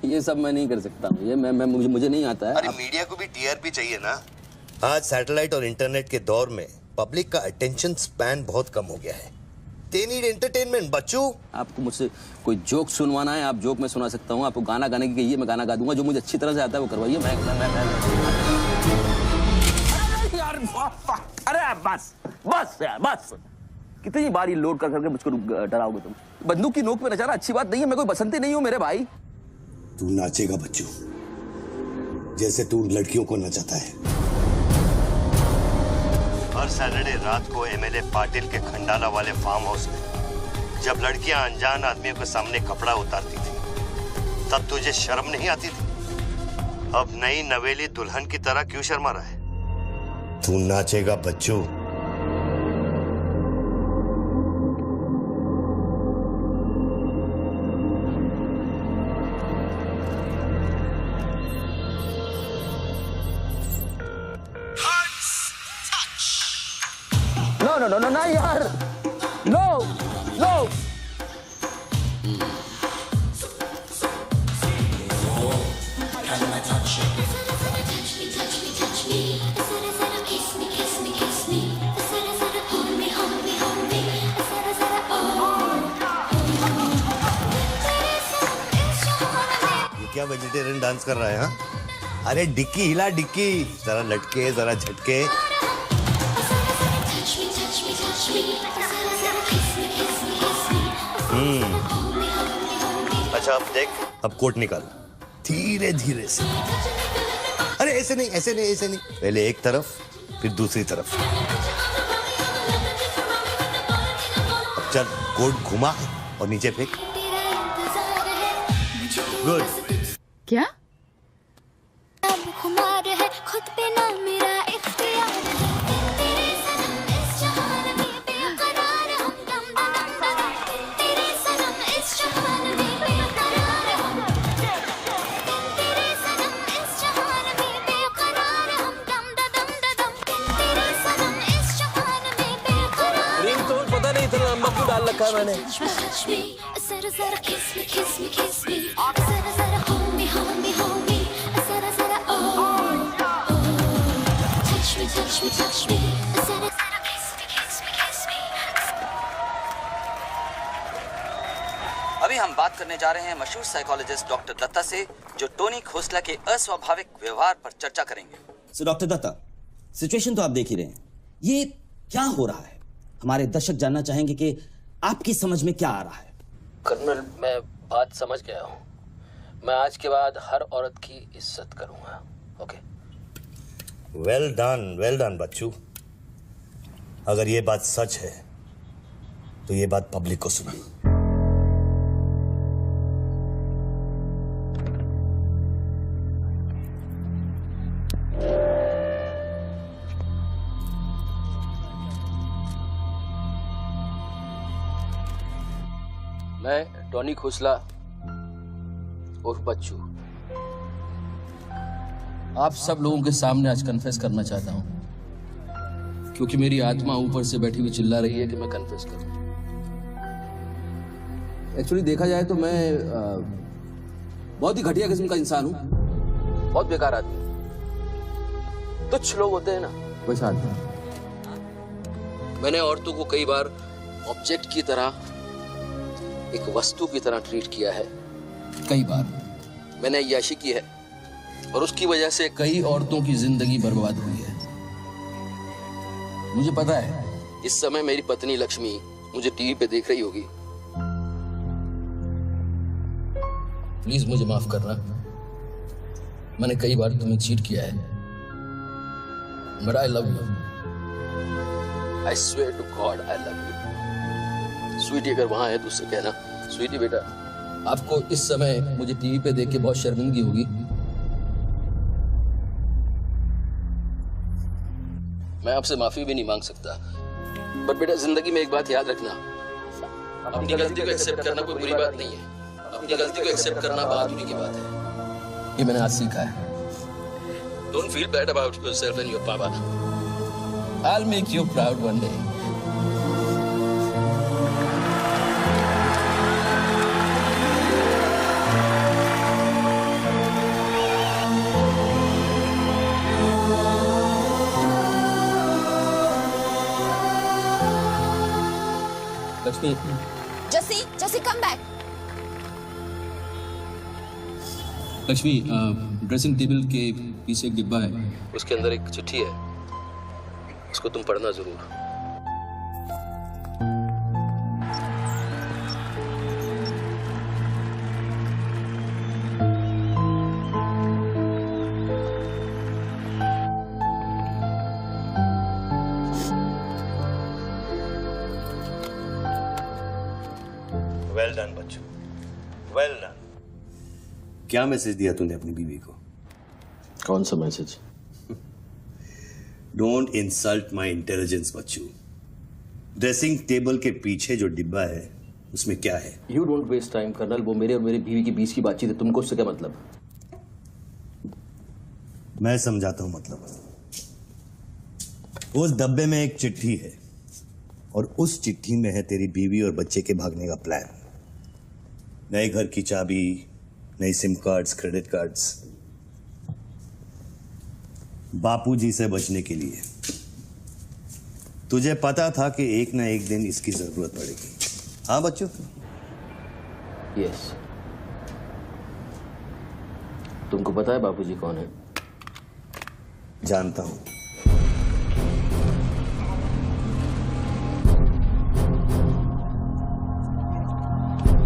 ये सब मैं नहीं कर सकता हूँ, ये मैं मुझे नहीं आता है। अरे मीडिया को भी टीआरपी चाहिए ना। आज सैटेलाइट और इंटरनेट के दौर में पब्लिक का अटेंशन स्पैन बहुत कम हो गया है। They need entertainment, बच्चू। आपको मुझसे कोई जोक सुनवाना है, आप जोक में सुना सकता हूँ। आपको गाना गाने की कहिए, मैं गाना गा दूंगा। जो मुझे अच्छी तरह से आता है वो करवाइए। अरे बस यार बस। कितनी बार ये लोड कर करके मुझको डराओगे तुम? बंदूक की नोक पे नचाना अच्छी बात नहीं है। मैं कोई बसंती नहीं हूँ मेरे भाई। तू नाचेगा बच्चू, जैसे तू लड़कियों को नचाता है। हर सैटरडे रात को एमएलए पाटिल के खंडाला वाले फार्म हाउस में जब लड़कियां अनजान आदमियों के सामने कपड़ा उतारती थी, तब तुझे शर्म नहीं आती थी? अब नई नवेली दुल्हन की तरह क्यों शर्मा रहा है? तू नाचेगा बच्चू। No, यार, no. ये क्या वेजिटेरियन डांस कर रहा है? हाँ, अरे डिक्की हिला, डिक्की जरा लटके जरा झटके। अच्छा अब देख, अब कोट निकाल धीरे धीरे से। अरे ऐसे नहीं, ऐसे नहीं, ऐसे नहीं। पहले एक तरफ फिर दूसरी तरफ। अब चल कोट घुमा और नीचे फेंक। गुड। क्या? खुद पे ना मेरा इख्तियार तेरे सनम इस जहान में बेकरार हम तेरे सनम इस जहान में बेकरार हम तेरे सनम इस जहान में बेकरार हम दम तेरे सनम इस जहान में बेकरार। रिंग तो पता नहीं इतना लंबा क्यों डाल रखा है मैंने। जरा जरा किस मी जरा जरा hold me जरा जरा touch me जरा जरा kiss me। अभी हम बात करने जा रहे हैं मशहूर साइकोलॉजिस्ट डॉक्टर दत्ता से, जो टोनी खोसला के अस्वाभाविक व्यवहार पर चर्चा करेंगे। सो डॉक्टर दत्ता, सिचुएशन तो आप देख ही रहे हैं, ये क्या हो रहा है? हमारे दर्शक जानना चाहेंगे कि आपकी समझ में क्या आ रहा है। कर्नल, मैं बात समझ गया हूँ। मैं आज के बाद हर औरत की इज्जत करूंगा। ओके? वेल डन बच्चू। अगर ये बात सच है तो ये बात पब्लिक को सुना। मैं टोनी खोसला उर्फ बच्चू आप सब लोगों के सामने आज कन्फेस करना चाहता हूं, क्योंकि मेरी आत्मा ऊपर से बैठी हुई चिल्ला रही है कि मैं कन्फेस करूं। एक्चुअली देखा जाए तो मैं बहुत ही घटिया किस्म का इंसान हूं, बहुत बेकार आदमी। तुच्छ लोग होते हैं ना, वैसा आदमी। मैंने औरतों को कई बार ऑब्जेक्ट की तरह, एक वस्तु की तरह ट्रीट किया है। कई बार मैंने अय्याशी की है, और उसकी वजह से कई औरतों की जिंदगी बर्बाद हुई है। मुझे पता है इस समय मेरी पत्नी लक्ष्मी मुझे टीवी पे देख रही होगी। प्लीज मुझे माफ करना, मैंने कई बार तुम्हें चीट किया है, but I love you. I swear to God I love you. Sweetie अगर वहां है तो उससे कहना, स्वीटी बेटा आपको इस समय मुझे टीवी पे देख के बहुत शर्मिंदगी होगी। मैं आपसे माफी भी नहीं मांग सकता, बट बेटा जिंदगी में एक बात याद रखना, अपनी गलती को एक्सेप्ट करना कोई बुरी बात नहीं है, अपनी गलती को एक्सेप्ट करना बहादुरी की बात है। ये मैंने आज सीखा है। Don't feel bad about yourself and your पापा। I'll make you proud one day. Lakshmi, Jesse, come back. Lakshmi, dressing table के पीछे एक डिब्बा है, उसके अंदर एक चिट्ठी है, उसको तुम पढ़ना जरूर। वेल डन बच्चों, वेल डन। क्या मैसेज दिया तूने अपनी बीवी को? कौन सा message? Don't insult my intelligence बच्चू। ड्रेसिंग टेबल के पीछे जो डिब्बा है उसमें क्या है? You don't waste time colonel, वो मेरे और मेरी बीवी के बीच की बातचीत है, तुमको उससे क्या मतलब? मैं समझाता हूं मतलब। उस डब्बे में एक चिट्ठी है और उस चिट्ठी में है तेरी बीवी और बच्चे के भागने का प्लान। नए घर की चाबी, नई सिम कार्ड्स, क्रेडिट कार्ड्स, बापूजी से बचने के लिए। तुझे पता था कि एक ना एक दिन इसकी जरूरत पड़ेगी। हाँ बच्चों? यस। तुमको पता है बापूजी कौन है? जानता हूं।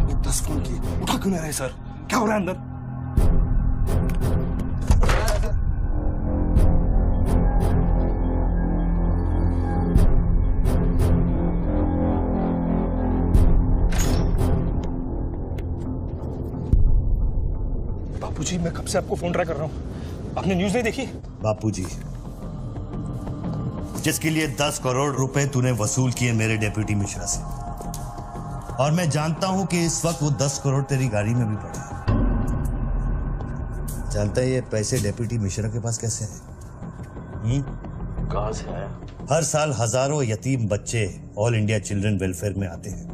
ये 10 फोन की उठा क्यों नहीं रहे सर? क्या हो रहा है अंदर? बापूजी, मैं कब से आपको फोन ट्राई कर रहा हूं, आपने न्यूज नहीं देखी? बापूजी, जिसके लिए 10 करोड़ रुपए तूने वसूल किए मेरे डेप्यूटी मिश्रा से, और मैं जानता हूं कि इस वक्त वो 10 करोड़ तेरी गाड़ी में भी पड़े हैं। जानता है ये पैसे डेप्यूटी मिश्रा के पास कैसे हैं? कहां से आया? हर साल हजारों यतीम बच्चे ऑल इंडिया चिल्ड्रन वेलफेयर में आते हैं।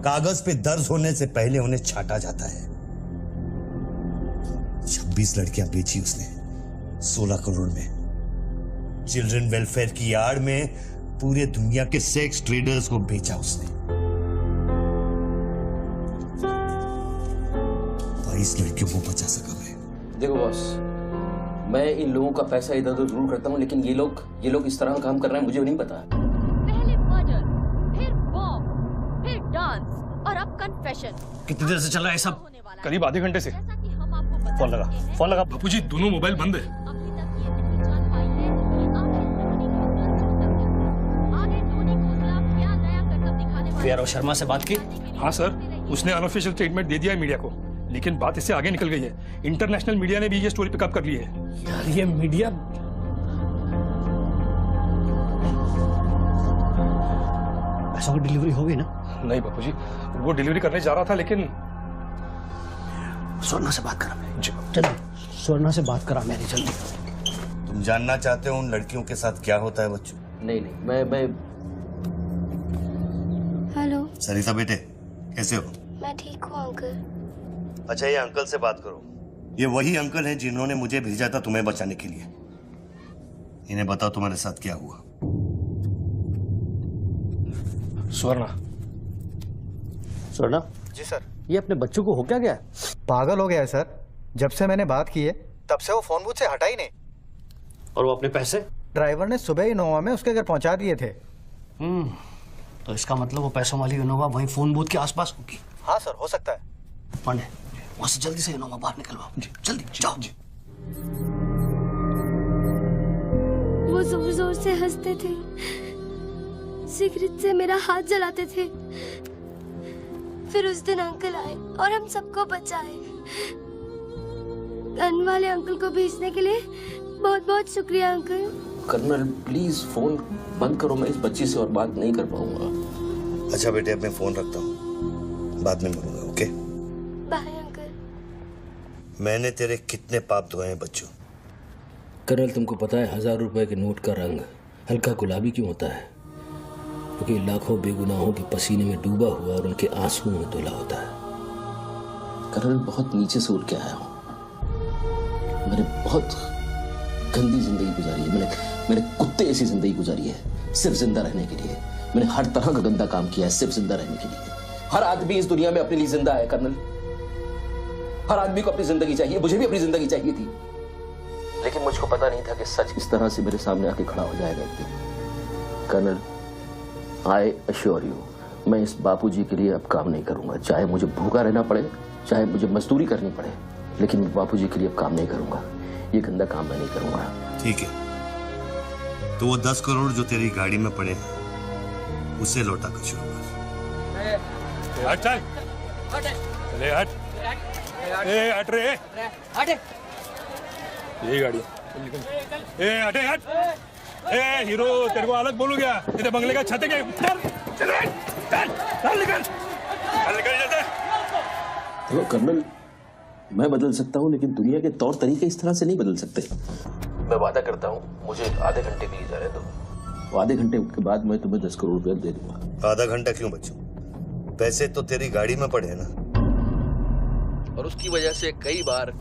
कागज पे दर्ज होने से पहले उन्हें छांटा जाता है। 26 लड़कियां बेची उसने 16 करोड़ में। चिल्ड्रन वेलफेयर की आड़ में पूरे दुनिया के सेक्स ट्रेडर्स को बेचा उसने। 22 लड़कियों को बचा सका मैं। देखो बॉस, मैं इन लोगों का पैसा इधर उधर जरूर करता हूँ, लेकिन ये लोग इस तरह का काम कर रहे हैं, मुझे नहीं पता। पहले मर्डर, फिर बॉम्ब, फिर डांस और अब कन्फेशन। कितनी देर से चल रहा है सब? करीब आधे घंटे से। फोन लगा। बापूजी, दोनों मोबाइल बंद है। यार शर्मा से बात की? हाँ सर, उसने अनऑफिशियल स्टेटमेंट दे दिया है मीडिया को, लेकिन बात इससे आगे निकल गई है। इंटरनेशनल मीडिया ने भी ये स्टोरी पिकअप कर ली है। यार ये मीडिया पैसों की डिलीवरी हो गई ना? नहीं बापूजी, वो डिलीवरी करने जा रहा था, लेकिन स्वर्णा से बात करा मैं। चल स्वर्णा से बात करा मेरी जल्दी। तुम जानना चाहते हो उन लड़कियों के साथ क्या होता है बच्चों? नहीं, मैं हेलो सरिता बेटे, कैसे हो? मैं ठीक हूँ अंकल। अच्छा, ये अंकल से बात करो। ये वही अंकल हैं जिन्होंने मुझे भेजा था तुम्हें बचाने के लिए। इन्हें बताओ तुम्हारे साथ क्या हुआ। स्वर्णा जी सर। ये अपने बच्चों को हो क्या गया? पागल हो गया है सर। जब से मैंने बात की है तब से वो फोन बूथ से हटा ही नहीं। और वो अपने पैसे? ड्राइवर ने सुबह ही इनोवा में उसके घर पहुंचा दिए थे। तो इसका मतलब वो पैसों वाली इनोवा वहीं फोन बूथ के आसपास होगी। हाँ सर, हो सकता है। पांडे, वहां से जल्दी से इनोवा बाहर निकलवाओ। जल्दी जाओ। वो जोर जोर से हंसते थे, सिगरेट से मेरा हाथ जलाते थे। फिर उस दिन अंकल आए और हम सबको बचाए। गन वाले अंकल को भेजने के लिए बहुत बहुत शुक्रिया अंकल। कर्नल प्लीज फोन बंद करो, मैं इस बच्ची से और बात नहीं कर पाऊंगा। अच्छा बेटे, अब मैं फोन रखता हूँ, बाद में मिलूंगा। Okay bye uncle. मैंने तेरे कितने पाप धोए हैं बच्चों। कर्नल तुमको पता है 1000 रुपए के नोट का रंग हल्का गुलाबी क्यों होता है? क्योंकि लाखों बेगुनाहों के पसीने में डूबा हुआ और उनके आंसुओं में धुला होता है। कर्नल बहुत नीचे से उठ के आया हूं, मैंने बहुत गंदी जिंदगी गुजारी है। मैंने कुत्ते ऐसी जिंदगी गुजारी है सिर्फ जिंदा रहने के लिए। मैंने हर तरह का गंदा काम किया है सिर्फ जिंदा रहने के लिए। हर आदमी इस दुनिया में अपने लिए जिंदा है कर्नल। हर आदमी को अपनी जिंदगी चाहिए, मुझे भी अपनी जिंदगी चाहिए थी, लेकिन मुझको पता नहीं था कि सच इस तरह से मेरे सामने आके खड़ा हो जाएगा एक दिन। कर्नल आई अश्योर यू, मैं इस बापूजी के लिए अब काम नहीं करूंगा। चाहे मुझे भूखा रहना पड़े, चाहे मुझे मजदूरी करनी पड़े, लेकिन बापूजी के लिए अब काम नहीं करूंगा। ये गंदा काम मैं नहीं करूंगा। ठीक है, तो वो 10 करोड़ जो तेरी गाड़ी में पड़े हैं उसे लौटा कर शुरू कर। हट चल, ले हट, ए हट रे, हट, ये गाड़ी, ए हटे हट, ए हीरो तेरे को अलग बोलू क्या? तेरे बंगले का छत है क्या? चल निकल जैसे। देखो कर्नल, मैं बदल सकता हूँ लेकिन दुनिया के तौर तरीके इस तरह से नहीं बदल सकते। मैं वादा करता हूँ, मुझे आधे घंटे के लिए जाने दो। आधे घंटे के बाद मैं तुम्हें 10 करोड़ रुपया दे दूंगा। आधा घंटा क्यों बच्चों? पैसे तो तेरी गाड़ी में पड़े हैं ना। और उसकी वजह से कई बार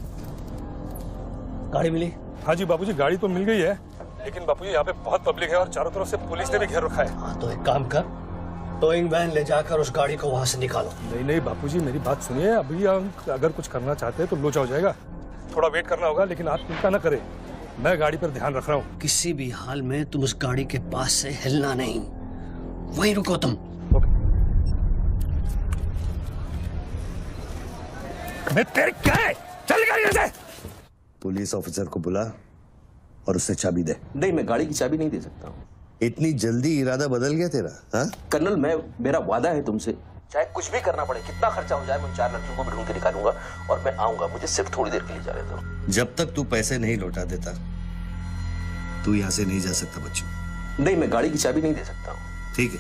गाड़ी मिली? हाँ जी बापूजी, गाड़ी तो मिल गई है, लेकिन बापूजी यहाँ पे बहुत पब्लिक है और चारों तरफ से पुलिस ने भी घेर रखा है। हाँ तो एक काम कर, टोइंग वैन ले जाकर उस गाड़ी को वहां से निकालो। नहीं बापूजी, मेरी बात सुनिए। अभी हम अगर कुछ करना चाहते हैं तो लोचा हो जाएगा। थोड़ा वेट करना होगा, लेकिन आप चिंता न करें, मैं गाड़ी पर ध्यान रख रहा हूँ। किसी भी हाल में तुम उस गाड़ी के पास से हिलना नहीं, वहीं रुको तुम। मैं तेरे क्या है? चल गाड़ी से। पुलिस ऑफिसर को बुला और उससे चाबी दे। नहीं, मैं गाड़ी की चाबी नहीं दे सकता हूँ। इतनी जल्दी इरादा बदल गया तेरा? हाँ कर्नल, मेरा वादा है तुमसे, चाहे कुछ भी करना पड़े, कितना खर्चा हो जाए, मैं 4 लड़कियों को भी ढूंढ के निकालूंगा और मैं आऊंगा। मुझे सिर्फ थोड़ी देर के लिए जाने दो। जब तक तू पैसे नहीं लौटा देता तू यहाँ से नहीं जा सकता बच्चों। नहीं, मैं गाड़ी की चाबी नहीं दे सकता हूँ। ठीक है,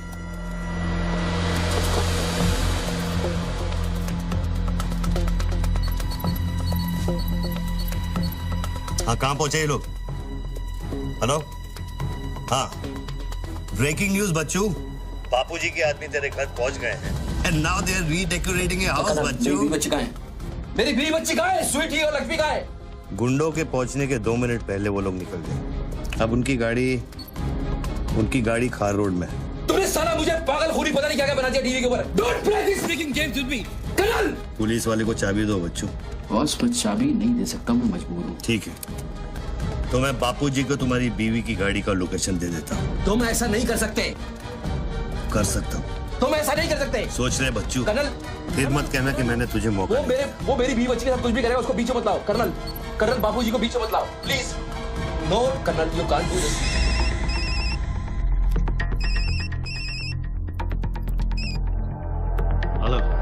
हाँ कहाँ पहुंचे ये लोग? हेलो, हाँ ब्रेकिंग न्यूज बच्चू, बापूजी के आदमी तेरे घर पहुंच गए हैं and now they are redecorating your house. Bachchu, मेरी बच्ची कहाँ है? मेरी बीवी बच्ची कहाँ है? स्वीटी और लक्ष्मी कहाँ है? गुंडों के पहुंचने के 2 मिनट पहले वो लोग निकल गए। अब उनकी गाड़ी खार रोड में है। तूने साला मुझे पागल खूनी पता नहीं क्या क्या बना दिया टीवी के ऊपर। Don't play this speaking games with me. Colonel, police वाले को चाबी दो बच्चू। बॉस, मैं चाबी नहीं दे सकता, मैं मजबूर हूँ। ठीक है, तो मैं बापूजी को तुम्हारी बीवी की गाड़ी का लोकेशन दे देता हूँ। तुम ऐसा नहीं कर सकते। कर सकता हूँ। तुम ऐसा नहीं कर सकते। सोच ले बच्चू, कर्नल, फिर मत कहना कि मैंने तुझे मौका दिया। वो मेरी बीवी बच्ची के साथ कुछ भी करेगा, उसको बीच में मत लाओ। कर्नल, बापूजी को बीच में मत लाओ please. No colonel, you can't do this.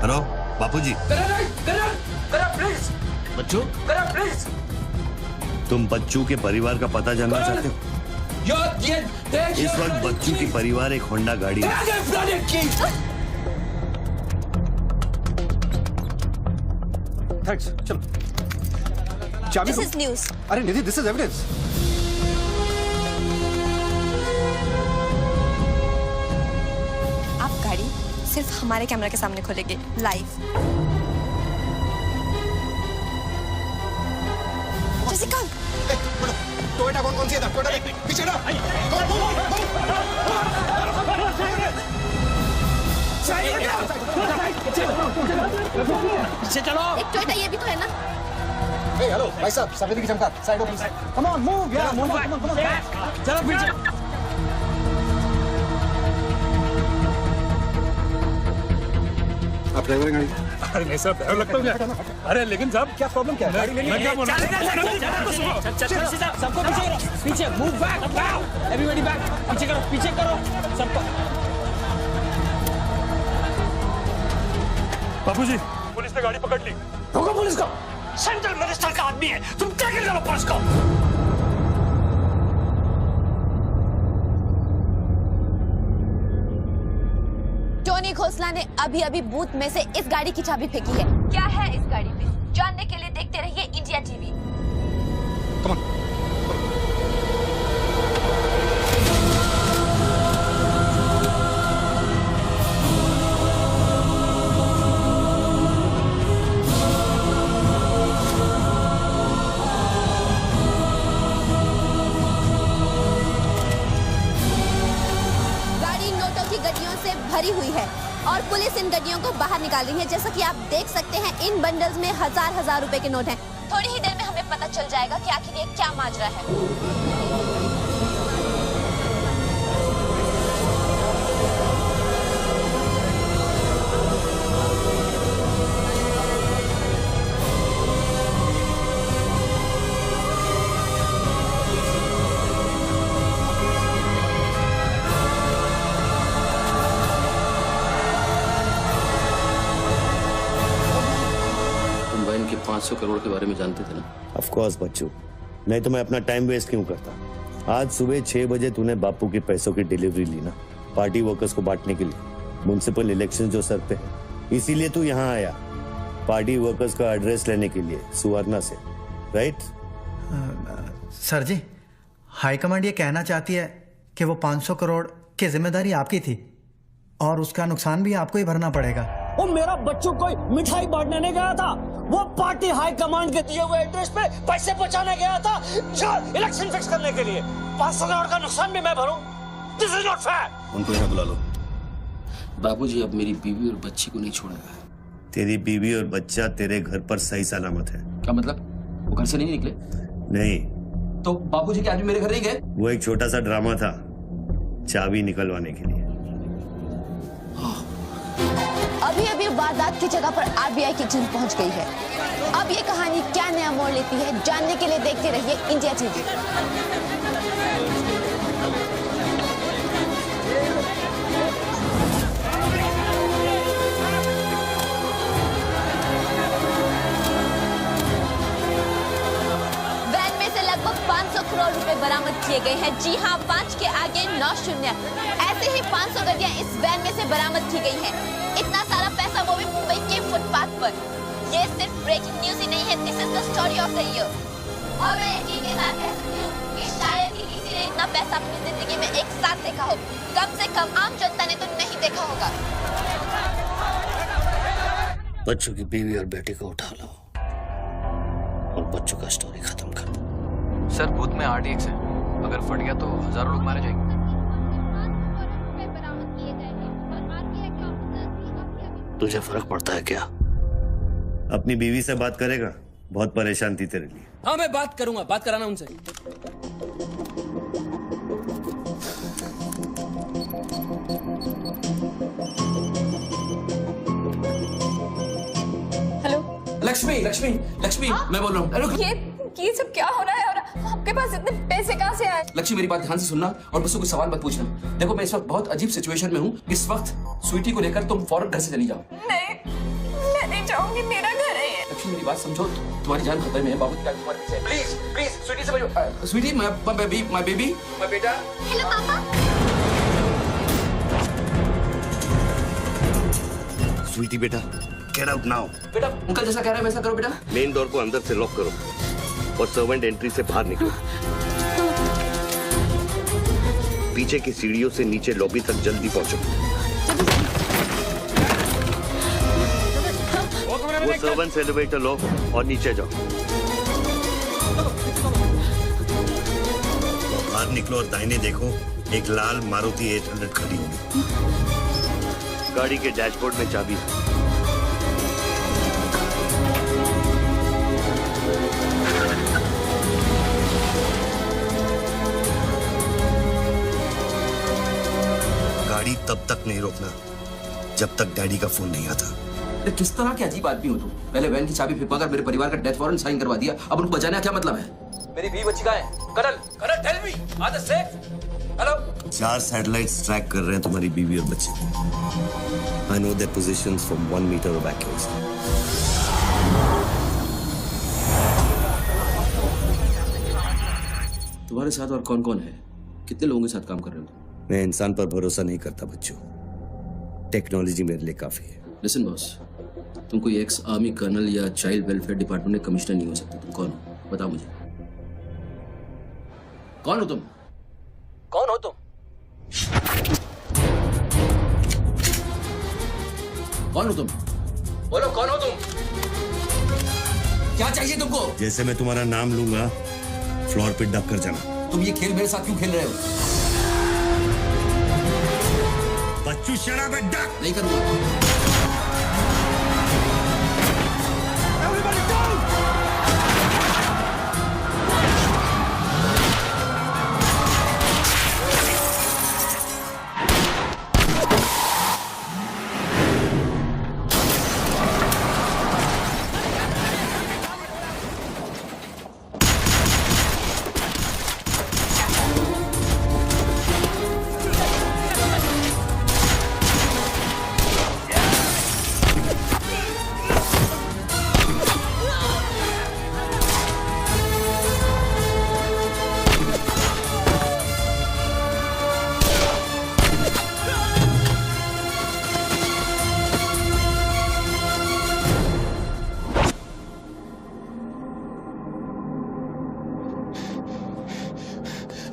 Hello Bapuji. Colonel please. बच्चू, कर्नल प्लीज। तुम बच्चू के परिवार का पता जानना चाहते हो? इस वक्त बच्चू की परिवार एक होंडा गाड़ी है। थैंक्स, चलो चाबी। This is news. अरे निधि, दिस इज एविडेंस। आप गाड़ी सिर्फ हमारे कैमरा के सामने खोलेंगे लाइव। जैसिका, टोयोटा कौन सी है? टोयोटा देख पीछे ना। पीछे चलो। एक टोयोटा ये भी तो है ना? हेलो भाई साहब, सफेदी की चमका, side please. Come on move यार, मूव कम ऑन। चलो पीछे। आप ड्राइवर गाड़ी? अरे नहीं साहब, ड्राइवर लगता हूँ क्या? अरे लेकिन साहब क्या प्रॉब्लम क्या है? गाड़ी लेनी है? सबको पीछे करो, पीछे मूव बैक, एवरीबॉडी बैक, पीछे करो सबको। बाबूजी, पुलिस ने गाड़ी पकड़ ली। रोको पुलिस को, सेंट्रल मिनिस्टर का आदमी है, तुम क्या करो पुलिस को? टोनी खोसला ने अभी अभी बूथ में से इस गाड़ी की चाबी फेंकी है। क्या है इस गाड़ी में, जानने के लिए देखते रहिए इंडिया टीवी। भरी हुई है और पुलिस इन गड्डियों को बाहर निकाल रही है। जैसा कि आप देख सकते हैं, इन बंडल्स में हजार रुपए के नोट हैं। थोड़ी ही देर में हमें पता चल जाएगा कि आखिर ये क्या माजरा है। के 500 करोड़ के बारे में जानते थे ना? ऑफ कोर्स बच्चू, नहीं तो मैं अपना टाइम वेस्ट क्यों करता। आज सुबह 6 बजे तूने बापू के पैसों की डिलीवरी ली ना, पार्टी वर्कर्स को बांटने के लिए। म्युनिसिपल इलेक्शन जो सर पे है, इसीलिए तू यहाँ आया, पार्टी वर्कर्स का एड्रेस लेने के लिए सुवर्णा से, राइट? सर जी, हाईकमांड ये कहना चाहती है कि वो 500 करोड़ की जिम्मेदारी आपकी थी और उसका नुकसान भी आपको ही भरना पड़ेगा। वो मेरा बच्चों को मिठाई बांटने नहीं गया था, वो पार्टी हाई कमांड के दिए हुए एड्रेस पे पैसे पहुंचाने गया था जो इलेक्शन फिक्स करने के लिए। 500 करोड़ का नुकसान भी मैं भरूं? This is not fair. उनको यहाँ बुला लो। बाबूजी अब मेरी बीवी और बच्ची को नहीं छोड़ेगा। तेरी बीवी और बच्चा तेरे घर पर सही सलामत है। क्या मतलब? वो घर से नहीं निकले? नहीं। तो बाबूजी के आदमी मेरे घर नहीं गए? वो एक छोटा सा ड्रामा था, चाबी निकलवाने के लिए। अभी अभी वारदात की जगह पर आरबीआई की टीम पहुंच गई है। अब ये कहानी क्या नया मोड़ लेती है, जानने के लिए देखते रहिए इंडिया टीवी। वैन में से लगभग 500 करोड़ रुपए बरामद किए गए हैं। जी हाँ, 5 के आगे 9 शून्य। ऐसे ही 500 गड्डियां इस वैन में से बरामद की गई हैं। इतना सारा पैसा, वो भी मुंबई के फुटपाथ पर। ये सिर्फ ब्रेकिंग न्यूज ही नहीं है, this is the story of the year. और मैं यकीन के साथ कह सकती हूँ कि शायद ही किसी ने इतना पैसा अपनी जिंदगी में एक साथ देखा हो। कम से कम आम जनता ने तो नहीं देखा होगा। बच्चों की बीवी और बेटी को उठा लो और बच्चों का स्टोरी खत्म कर दो। सर, बूथ में आरडीएक्स है, अगर फट गया तो हजारों लोग मारे जाएंगे। तुझे फर्क पड़ता है क्या? अपनी बीवी से बात करेगा? बहुत परेशान थी तेरे लिए। हाँ, मैं बात करूंगा, बात कराना उनसे। हेलो लक्ष्मी, मैं बोल रहा हूँ। ये सब क्या हो रहा है और आपके पास इतने पैसे कहाँ से आए? लक्ष्मी, मेरी बात ध्यान से सुनना और मुझसे कुछ सवाल मत पूछना। देखो, मैं इस वक्त बहुत अजीब सिचुएशन में हूँ। इस वक्त स्वीटी को लेकर तुम फौरन घर से चली जाओ। नहीं, मैं नहीं चाहूंगी, मेरा घर है ये। लक्ष्मी, मेरी बात समझो, तुम्हारी जान खतरे में है। बाबू क्या तुम्हारे पीछे? प्लीज स्वीटी समझो। स्वीटी, माय बेबी, माय बेटा। हेलो पापा। स्वीटी बेटा, गेट आउट नाउ। बेटा, अंकल जैसा कह रहे हैं वैसा करो बेटा। मेन डोर को अंदर से लॉक करो और सर्वेंट एंट्री से बाहर निकलो। पीछे की सीढ़ियों से नीचे लॉबी तक जल्दी पहुंचो। वो सर्वेंट्स एलिवेटर लो और नीचे जाओ। बाहर निकलो और दाहिने देखो, एक लाल मारुति 800 खड़ी होगी। गाड़ी के डैशबोर्ड में चाबी है। गाड़ी तब तक नहीं रोकना जब तक डैडी का फोन नहीं आता। अरे किस तरह के अजीब आदमी हो तुम? पहले वैन की चाबी फिरवा कर मेरे परिवार का डेथ वारंट साइन करवा दिया, अब उनको बचाने का क्या मतलब है? मेरी बीवी बच्ची कहाँ है? Colonel tell me, are they safe? Hello? 4 satellites track कर रहे हैं तुम्हारी बीवी और बच्चे को। I know their positions from 1 metre of accuracy. तुम्हारे साथ और कौन कौन है? कितने लोगों के साथ काम कर रहे हो? मैं इंसान पर भरोसा नहीं करता बच्चों, टेक्नोलॉजी मेरे लिए काफी है। लिसन बॉस, तुम कोई एक्स आर्मी कर्नल या चाइल्ड वेलफेयर डिपार्टमेंट में कमिश्नर नहीं हो सकते। तुम कौन हो? बताओ मुझे, कौन हो तुम? कौन हो तुम? कौन हो तुम? बोलो, कौन हो तुम? क्या चाहिए तुमको? जैसे मैं तुम्हारा नाम लूंगा फ्लोर पे डक कर जाना। तुम ये खेल मेरे साथ क्यों खेल रहे हो? बच्चू शराब है, डक। नहीं करूंगा।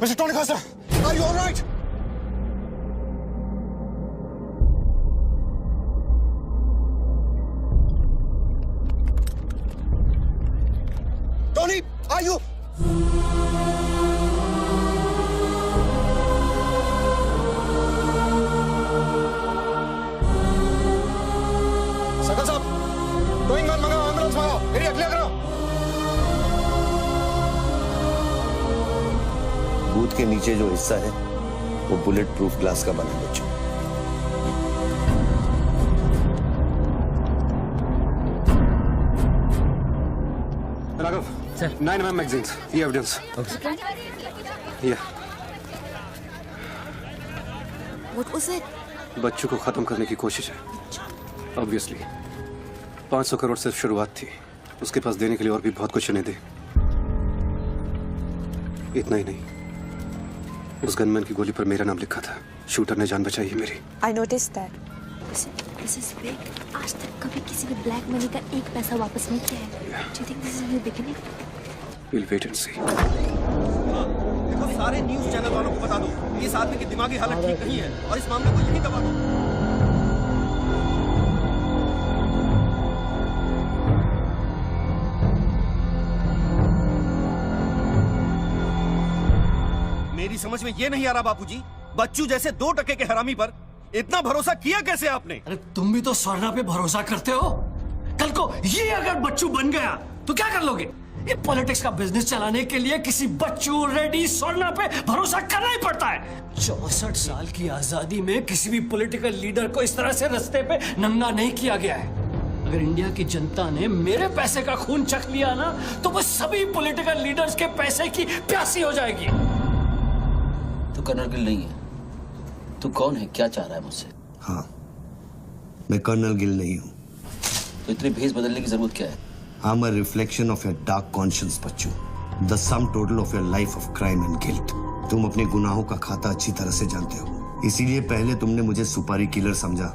Mr. Tony Costa, are you all right? Tony, are you? सकल साहब, गोइंग ऑन मंगाओ, एम्बुलेंस मंगाओ, एरिया क्लियर करो। बूथ के नीचे जो हिस्सा है वो बुलेट प्रूफ ग्लास का बना है बच्चों। राघव, सर 9mm मैगजीन्स, ये एविडेंस। ये What was it? बच्चों को खत्म करने की कोशिश है। ऑब्वियसली 500 करोड़ सिर्फ शुरुआत थी, उसके पास देने के लिए और भी बहुत कुछ नहीं दे। इतना ही नहीं, उस गनमैन की गोली पर मेरा नाम लिखा था। शूटर ने जान बचाई है मेरी। I noticed that. This is big. आज तक कभी किसी ने ब्लैक मनी का एक पैसा वापस नहीं किया है। Do you think this is a new beginning? We'll wait and see. देखो, सारे न्यूज़ चैनल वालों को बता दो, इस आदमी की दिमागी हालत ठीक नहीं है और इस मामले को यहीं दबा दो। मेरी समझ में ये नहीं आ रहा बापूजी, बच्चू जैसे 2 टके के हरामी पर इतना भरोसा किया कैसे आपने? अरे तुम भी तो स्वर्णा पे भरोसा करते हो। कल को ये अगर बच्चू बन गया तो क्या कर लोगे? ये पॉलिटिक्स का बिजनेस चलाने के लिए किसी बच्चू रेडी स्वर्णा पे भरोसा करना ही पड़ता है। 64 साल की आजादी में किसी भी पॉलिटिकल लीडर को इस तरह से रास्ते पे नंगा नहीं किया गया है। अगर इंडिया की जनता ने मेरे पैसे का खून चख लिया ना, तो वो सभी पॉलिटिकल लीडर्स के पैसे की प्यासी हो जाएगी। तू कर्नल गिल नहीं है। तू कौन है? क्या चाह रहा है मुझसे? हाँ, मैं कर्नल गिल नहीं हूँ। तो इतनी भेस बदलने की जरूरत क्या है? I'm a reflection of your dark conscience, Bachchu. The sum total of your life of crime and guilt। तुम अपने गुनाहों का खाता अच्छी तरह से जानते हो, इसीलिए पहले तुमने मुझे सुपारी किलर समझा,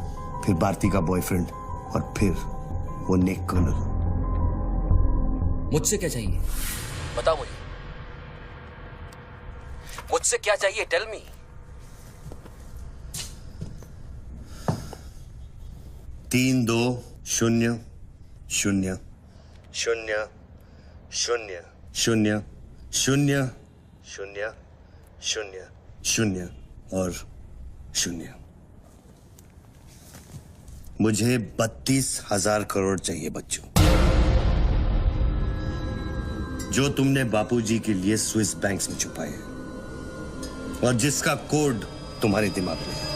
फिर भारती का बॉयफ्रेंड और फिर वो नेक कर्नल। मुझसे क्या चाहिए? बताओ मुझे, मुझसे क्या चाहिए? Tell me. तीन 2 0 0 0 0 0 0 0 0 0 और 0। मुझे 32,000 करोड़ चाहिए बच्चों, जो तुमने बापूजी के लिए स्विस बैंक्स में छुपाए हैं और जिसका कोड तुम्हारे दिमाग में है।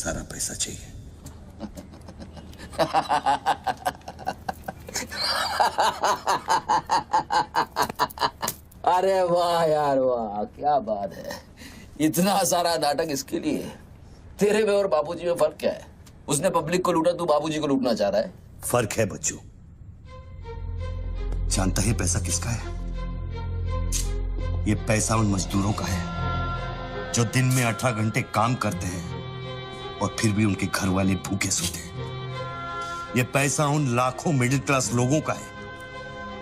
सारा पैसा चाहिए। अरे वाह यार वाह, क्या बात है। इतना सारा नाटक इसके लिए? तेरे में और बाबूजी में फर्क क्या है? उसने पब्लिक को लूटा, तू बाबूजी को लूटना चाह रहा है। फर्क है बच्चू। जानता है पैसा किसका है? ये पैसा उन मजदूरों का है जो दिन में 18 घंटे काम करते हैं और फिर भी उनके घर वाले भूखे सोते हैं। ये पैसा उन लाखों मिडिल क्लास लोगों का है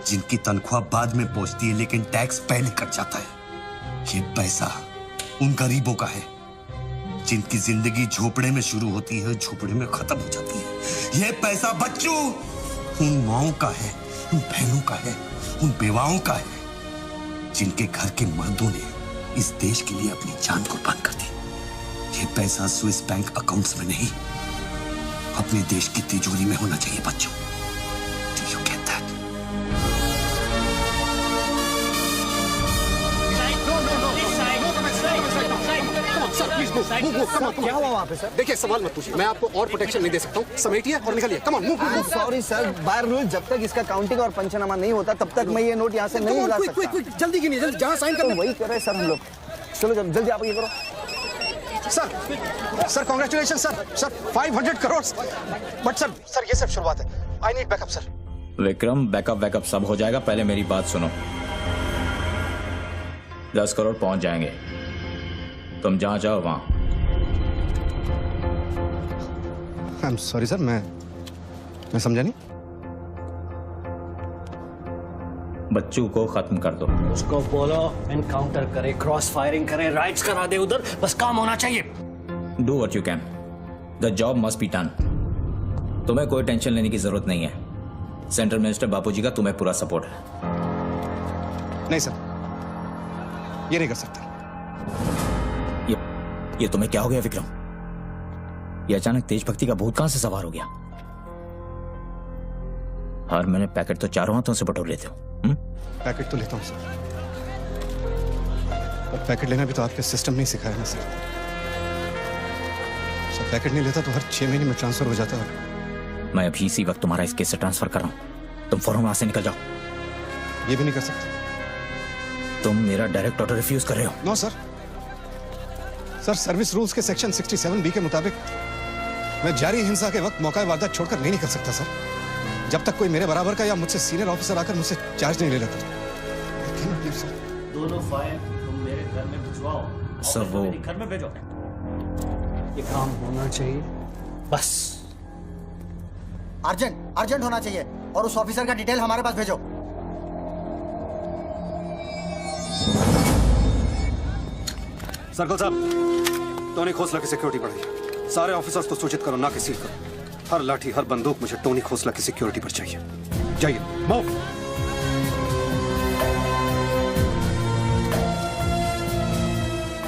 जिनकी तनख्वाह बाद में पहुंचती है लेकिन टैक्स पहले कट जाता है। ये पैसा उन गरीबों का है जिनकी जिंदगी झोपड़े में शुरू होती है, झोपड़े में खत्म हो जाती है। ये पैसा बच्चों उन माओं का है, उन बहनों का है, उन बेवाओं का है जिनके घर के मर्दों ने इस देश के लिए अपनी जान कुर्बान कर दी। ये पैसा स्विस बैंक अकाउंट्स में नहीं, अपने देश की तिजोरी में होना चाहिए बच्चों। Do you get that? क्या हुआ वहाँ पे सर? देखिए सवाल मत पूछिए, मैं आपको और प्रोटेक्शन नहीं दे सकता हूँ। समेटिए और निकलिए। Come on move. Sorry sir, by rule जब तक इसका काउंटिंग और पंचनामा नहीं होता तब तक मैं ये नोट यहाँ से नहीं ला सकता। क्विक जल्दी गिनिए, जल्दी जहाँ साइन करना वही कर रहे सर हम लोग। चलो जल्दी आप ये करो। Sir congratulation sir 500 crore. But sir ये सब शुरुआत है। I need backup sir. Vikram, backup सब हो जाएगा, पहले मेरी बात सुनो। 10 करोड़ पहुंच जाएंगे, तुम जहां जाओ वहां। आई एम सॉरी सर, मैं समझा नहीं। बच्चू को खत्म कर दो। उसको बोलो एनकाउंटर करे, क्रॉस फायरिंग करे, राइट्स करा दे उधर, बस काम होना चाहिए। Do what you can, the job must be done. तुम्हें कोई टेंशन लेने की जरूरत नहीं है। सेंट्रल मिनिस्टर बापूजी का तुम्हें पूरा सपोर्ट है। नहीं सर, ये नहीं कर सकता। ये तुम्हें क्या हो गया विक्रम? ये अचानक तेज भक्ति का भूत कहां से सवार हो गया? हर महीने पैकेट तो चारों हाथों से बटोर लेते हो। पैकेट तो लेता हूँ सर, पर पैकेट लेना भी तो आपके सिस्टम ने सिखाया ना सर। पैकेट नहीं लेता तो हर 6 महीने में ट्रांसफर हो जाता है। मैं अभी इसी वक्त तुम्हारा इस केस से ट्रांसफर कर रहा हूं, तुम फौरन वहां से निकल जाओ। ये भी नहीं कर सकते। तुम मेरा डायरेक्ट ऑर्डर रिफ्यूज कर रहे हो। नो सर, सर्विस रूल्स के सेक्शन 67B के मुताबिक मैं जारी हिंसा के वक्त मौका वारदात छोड़कर नहीं निकल सकता सर, जब तक कोई मेरे बराबर का या मुझसे सीनियर ऑफिसर आकर मुझसे चार्ज नहीं ले लेता। दोनों फाइल तुम मेरे घर में भिजवाओ। सर वो घर में भेजो। ये काम होना चाहिए बस। अर्जेंट होना चाहिए और उस ऑफिसर का डिटेल हमारे पास भेजो। सर्कल साहब, टोनी खोसला की सिक्योरिटी बढ़ाइए। सारे ऑफिसर्स को सूचित करो, ना कि सील करो। हर लाठी हर बंदूक मुझे टोनी खोसला की सिक्योरिटी पर चाहिए। जाइए, मूव।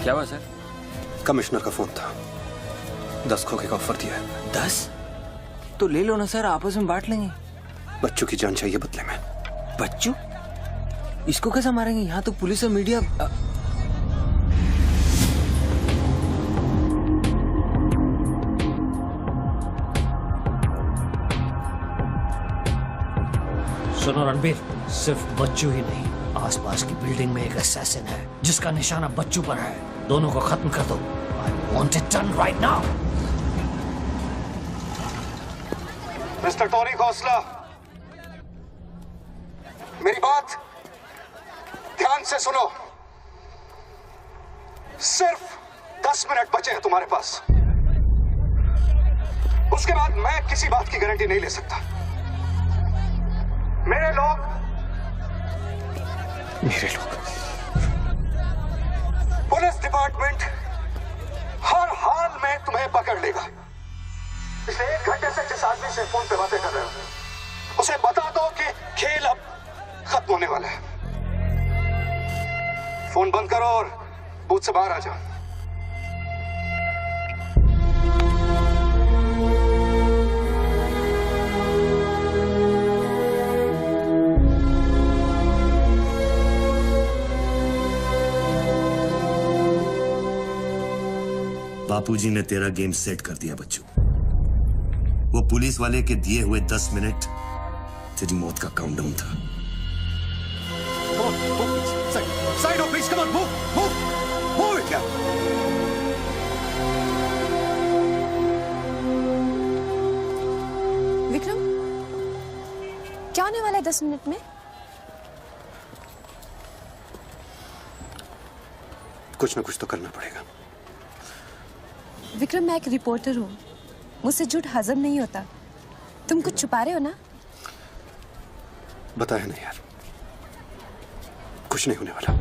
क्या हुआ सर? कमिश्नर का फोन था, 10 खोखे का ऑफर दिया है। 10? तो ले लो ना सर, आपस में बांट लेंगे। बच्चों की जान चाहिए बदले में। बच्चू? इसको कैसे मारेंगे? यहाँ तो पुलिस और मीडिया। सुनो रणबीर, सिर्फ बच्चू ही नहीं, आसपास की बिल्डिंग में एक असैसिन है जिसका निशाना बच्चू पर है। दोनों को खत्म कर दो। I want it done right now. Mister Tony Khosla, मेरी बात ध्यान से सुनो। सिर्फ 10 मिनट बचे हैं तुम्हारे पास। उसके बाद मैं किसी बात की गारंटी नहीं ले सकता। मेरे लोग पुलिस डिपार्टमेंट हर हाल में तुम्हें पकड़ लेगा। पिछले 1 घंटे से जिस आदमी से फोन पे बातें कर रहे हो उसे बता दो कि खेल अब खत्म होने वाला है। फोन बंद करो और बूथ से बाहर आ जाओ। बापूजी ने तेरा गेम सेट कर दिया बच्चू। वो पुलिस वाले के दिए हुए 10 मिनट तेरी मौत का काउंटडाउन था। Side please, come on, move it, yeah. Vikram, क्या होने वाला है 10 मिनट में? कुछ ना कुछ तो करना पड़ेगा। विक्रम, मैं एक रिपोर्टर हूँ, मुझसे झूठ हजम नहीं होता। तुम कुछ छुपा रहे हो ना? बताया नहीं यार, कुछ नहीं होने वाला।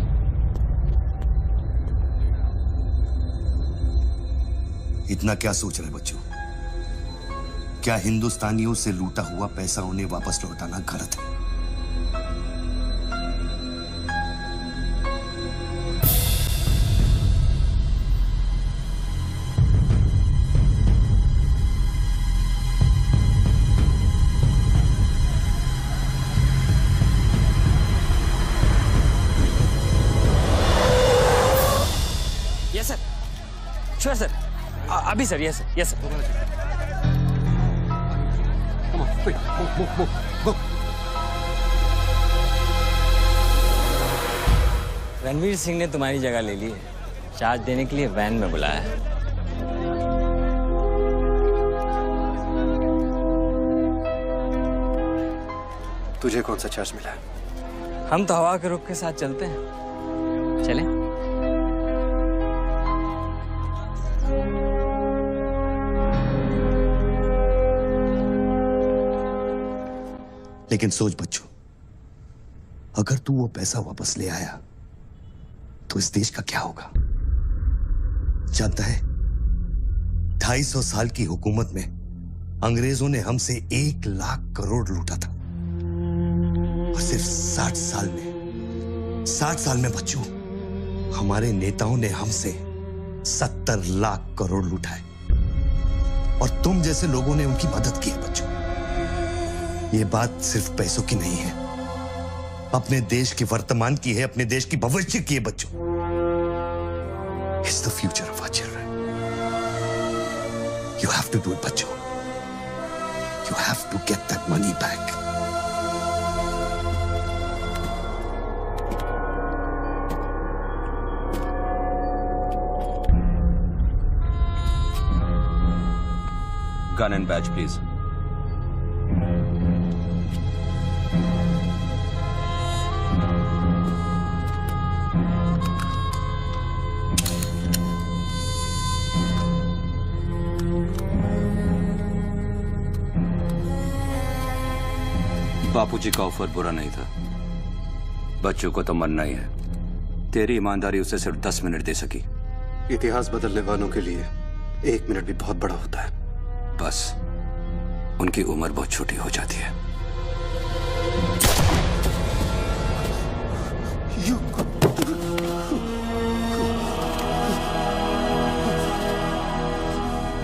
इतना क्या सोच रहे बच्चों? क्या हिंदुस्तानियों से लूटा हुआ पैसा उन्हें वापस लौटाना गलत है? यस सर, श्योर सर, अभी sir, yes sir, yes sir. Come on, quick, move. Ranveer Singh ने तुम्हारी जगह ले ली है, चार्ज देने के लिए वैन में बुलाया है। तुझे कौन सा चार्ज मिला है? हम तो हवा के रुख के साथ चलते हैं, चलें? लेकिन सोच बच्चों, अगर तू वो पैसा वापस ले आया तो इस देश का क्या होगा? जानता है, 250 साल की हुकूमत में अंग्रेजों ने हमसे 1 लाख करोड़ लूटा था और सिर्फ 60 साल में बच्चों, हमारे नेताओं ने हमसे 70 लाख करोड़ लूटा है और तुम जैसे लोगों ने उनकी मदद की है बच्चों। ये बात सिर्फ पैसों की नहीं है, अपने देश के वर्तमान की है, अपने देश की भविष्य की है बच्चों। It's the future of our children. You have to do it बच्चों। You have to get that money back. Gun and badge, please. बापूजी का ऑफर बुरा नहीं था, बच्चों को तो मरना ही है। तेरी ईमानदारी उसे सिर्फ 10 मिनट दे सकी। इतिहास बदलने वालों के लिए 1 मिनट भी बहुत बड़ा होता है। बस उनकी उम्र बहुत छोटी हो जाती है।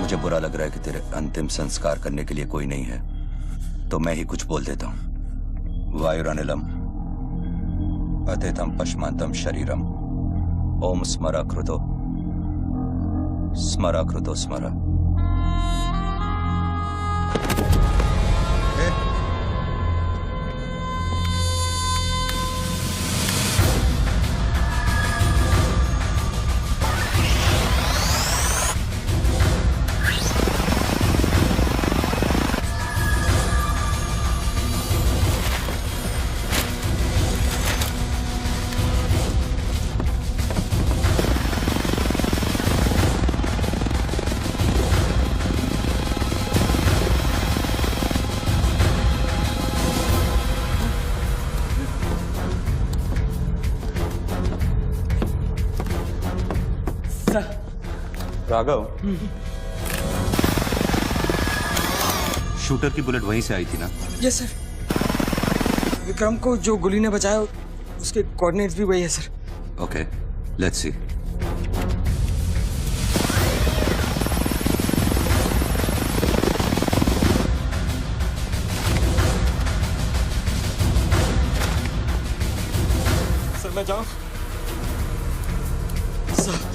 मुझे बुरा लग रहा है कि तेरे अंतिम संस्कार करने के लिए कोई नहीं है, तो मैं ही कुछ बोल देता हूं। वायुरानिलम अतिथम पश्मांतम शरीरम ओम स्मरा कृतो स्मरा। राघव, शूटर की बुलेट वहीं से आई थी ना? Yes sir. विक्रम को जो गोली ने बचाया उसके कोऑर्डिनेट्स भी वही है sir. Okay, let's see. Sir मैं जाऊं? सर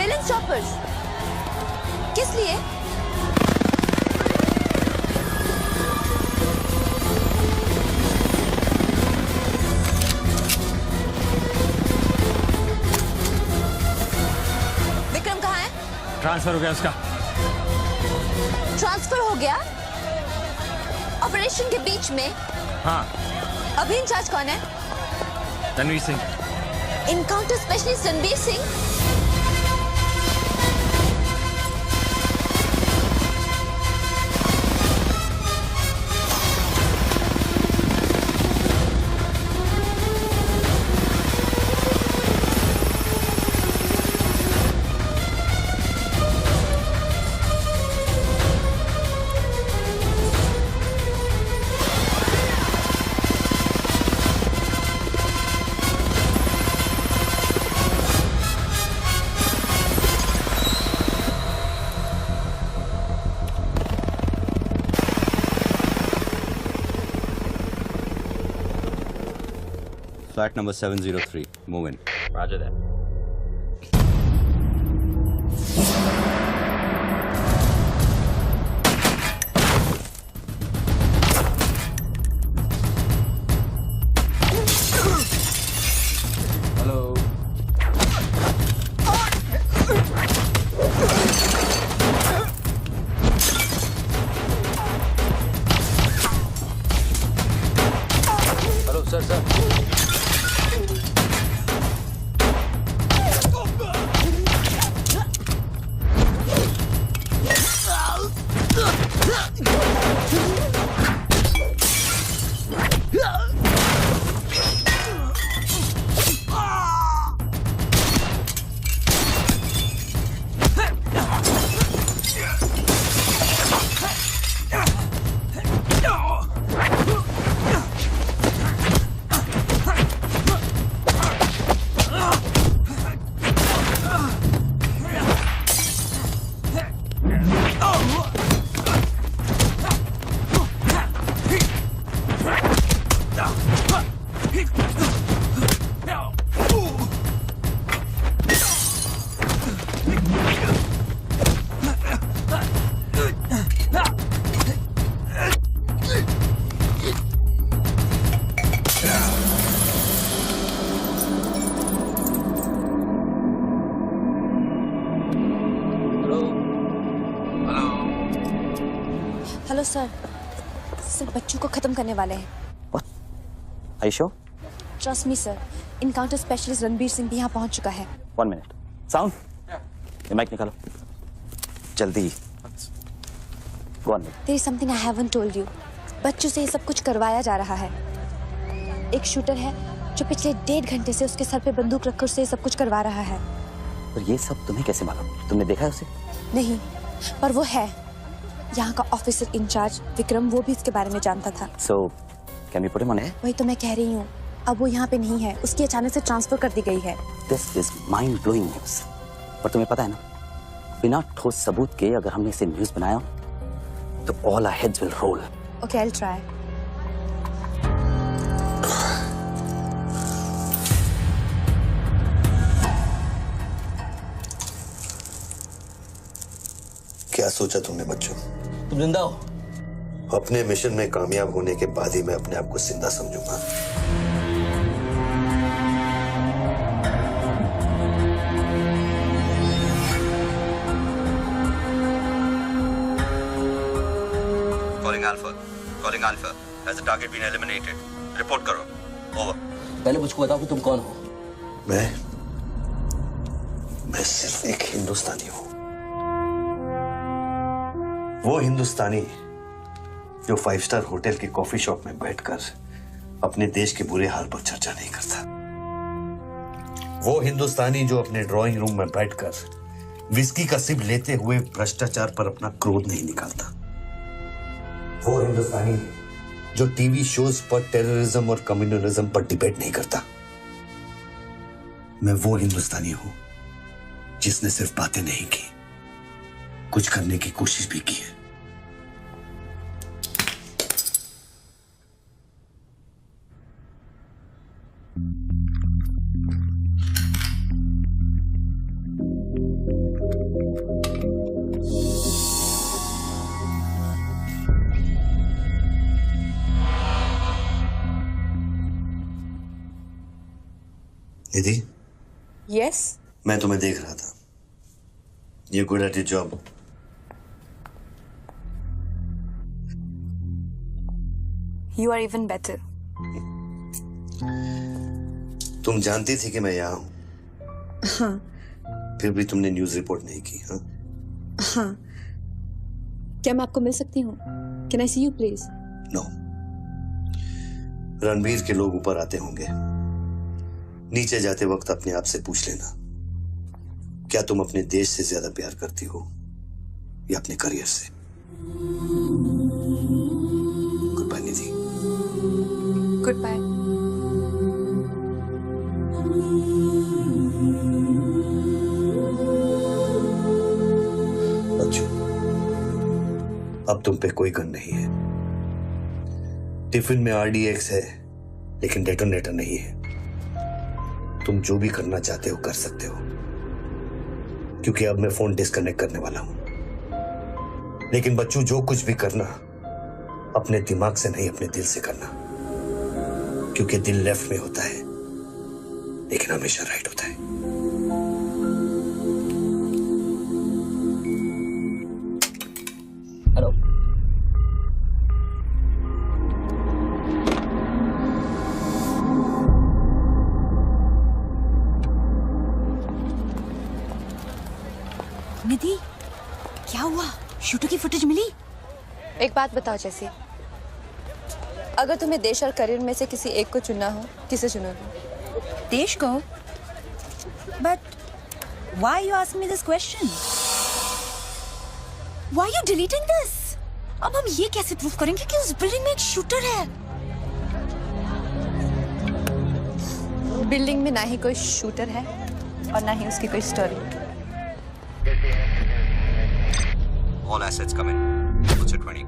सर्वेलेंस चॉपर्स किस लिए? विक्रम कहाँ है? ट्रांसफर हो गया उसका। ट्रांसफर हो गया? ऑपरेशन के बीच में? हाँ। अभी इंचार्ज कौन है? Ranveer Singh. Encounter specialist Ranbir Singh? Flat number 703. Move in. Roger that. Hello. Hello sir sir. Hello sir. Sir बच्चों को खत्म करने वाले हैं। Are you sure? Trust me sir. Encounter specialist Ranbir Singh भी यहाँ पहुँच चुका है। 1 minute. Sound? ये माइक निकालो जल्दी। Go on. There is something I haven't told you. बच्चों से ये सब कुछ करवाया जा रहा है। एक शूटर है जो पिछले 1.5 घंटे से उसके सर पे बंदूक रखकर उससे ये सब कुछ करवा रहा है। पर ये सब तुम्हें कैसे मालूम? तुमने देखा है उसे? नहीं, पर वो है। यहाँ का ऑफिसर इंचार्ज विक्रम वो भी इसके बारे में जानता था। So, can we put him on air? वही तो मैं कह रही हूँ। अब वो यहाँ पे नहीं है, उसकी अचानक से ट्रांसफर कर दी गई है। This is mind-blowing news. पर तुम्हें पता है ना, बिना ठोस सबूत के अगर हमने इसे न्यूज़ बनाया तो all our heads will roll. Okay, I'll try. क्या सोचा तुमने बच्चों? तुम जिंदा हो। अपने मिशन में कामयाब होने के बाद ही मैं अपने आप को जिंदा समझूंगा। Calling Alpha. Has the target been eliminated? Report करो. Over. पहले मुझको बताओ कि तुम कौन हो। मैं सिर्फ एक हिंदुस्तानी हूँ। वो हिंदुस्तानी जो 5 स्टार होटल के कॉफी शॉप में बैठकर अपने देश के बुरे हाल पर चर्चा नहीं करता। वो हिंदुस्तानी जो अपने ड्राइंग रूम में बैठकर विस्की का सिप लेते हुए भ्रष्टाचार पर अपना क्रोध नहीं निकालता। वो हिंदुस्तानी जो टीवी शोज पर टेररिज्म और कम्युनलिज्म पर डिबेट नहीं करता। मैं वो हिंदुस्तानी हूं जिसने सिर्फ बातें नहीं की, कुछ करने की कोशिश भी की है। निधि, यस मैं तुम्हें देख रहा था। You're good at your job. You are even better. तुम जानती थी कि मैं यहाँ हूँ, हाँ फिर भी तुमने न्यूज रिपोर्ट नहीं की। हाँ? हाँ, क्या मैं आपको मिल सकती हूँ? Can I see you please? No. Ranveer के लोग ऊपर आते होंगे, नीचे जाते वक्त अपने आप से पूछ लेना, क्या तुम अपने देश से ज्यादा प्यार करती हो या अपने करियर से? Good bye Nidhi. Good bye. बच्चों, अब तुम पे कोई गन नहीं है। टिफिन में RDX है, लेकिन डेटोनेटर नहीं है। तुम जो भी करना चाहते हो कर सकते हो, क्योंकि अब मैं फोन डिस्कनेक्ट करने वाला हूं। लेकिन बच्चों, जो कुछ भी करना अपने दिमाग से नहीं, अपने दिल से करना, क्योंकि दिल लेफ्ट में होता है लेकिन हमेशा राइट होता है। हेलो। निधि, क्या हुआ? शूटर की फुटेज मिली? एक बात बताओ जैसी, अगर तुम्हें देश और करियर में से किसी एक को चुनना हो, किसे चुनोगे? देश को? But why you ask me this question? Why you deleting this? अब हम ये कैसे प्रूव करेंगे कि उस बिल्डिंग में एक शूटर है? बिल्डिंग में ना ही कोई शूटर है और ना ही उसकी कोई story. All assets come in. What's your 20?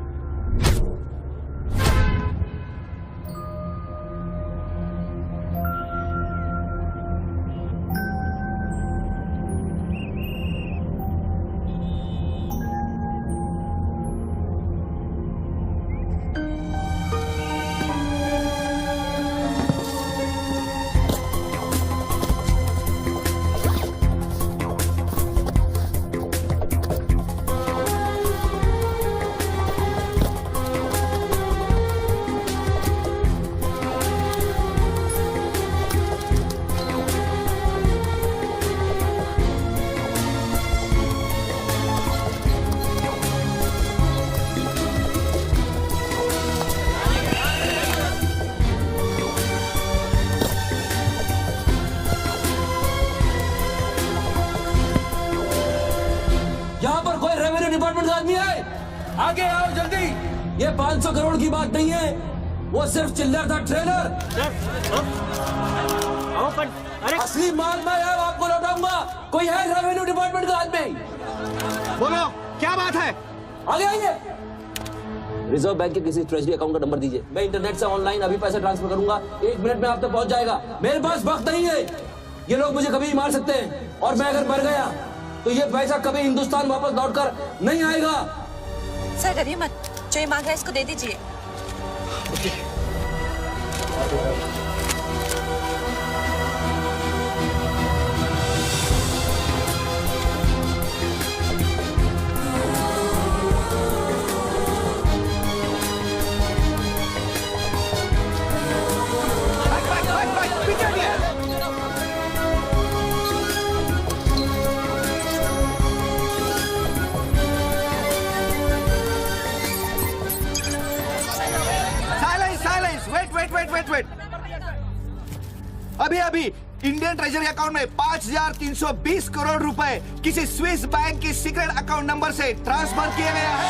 यहाँ पर कोई रेवेन्यू डिपार्टमेंट का आदमी है? आगे आओ जल्दी। ये 500 करोड़ की बात नहीं है, वो सिर्फ चिल्लर था, ट्रेलर। असली माल मैं आपको लौटाऊंगा। कोई है रेवेन्यू डिपार्टमेंट का आदमी? बोलो, क्या बात है? आगे आइए। रिजर्व बैंक के किसी ट्रेजरी अकाउंट का नंबर दीजिए, मैं इंटरनेट से ऑनलाइन अभी पैसे ट्रांसफर करूंगा। 1 मिनट में आप तक पहुंच जाएगा। मेरे पास वक्त नहीं है, ये लोग मुझे कभी मार सकते हैं, और मैं अगर मर गया तो ये पैसा कभी हिंदुस्तान वापस लौटकर नहीं आएगा। सर डरिए मत, जो ये मांग रहा है इसको दे दीजिए। वेट। अभी इंडियन ट्रेजरी अकाउंट में 5,320 करोड़ रुपए किसी स्विस बैंक के सीक्रेट अकाउंट नंबर से ट्रांसफर किया गया है।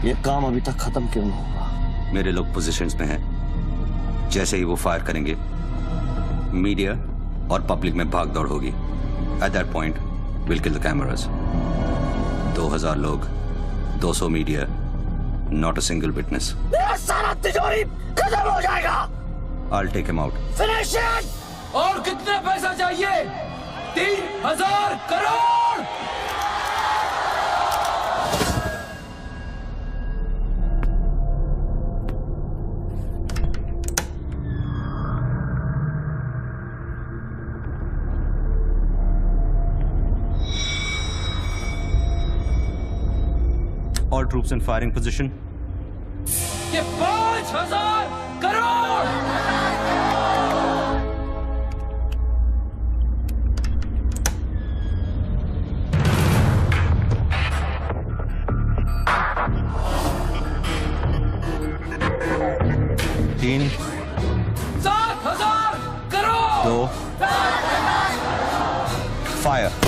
ये काम अभी तक खत्म क्यों नहीं हुआ? मेरे लोग पोजीशंस में हैं, जैसे ही वो फायर करेंगे मीडिया और पब्लिक में भाग दौड़ होगी। At that point will kill the cameras. 2000 लोग, 200 media, not a single witness. मेरा सारा तिजोरी खत्म हो जाएगा। I'll take him out. Finish it! और कितना पैसा चाहिए? 3000 crore. All troops in firing position. ये 5000 करोड़। तीन, 7000 करोड़। 2, फायर।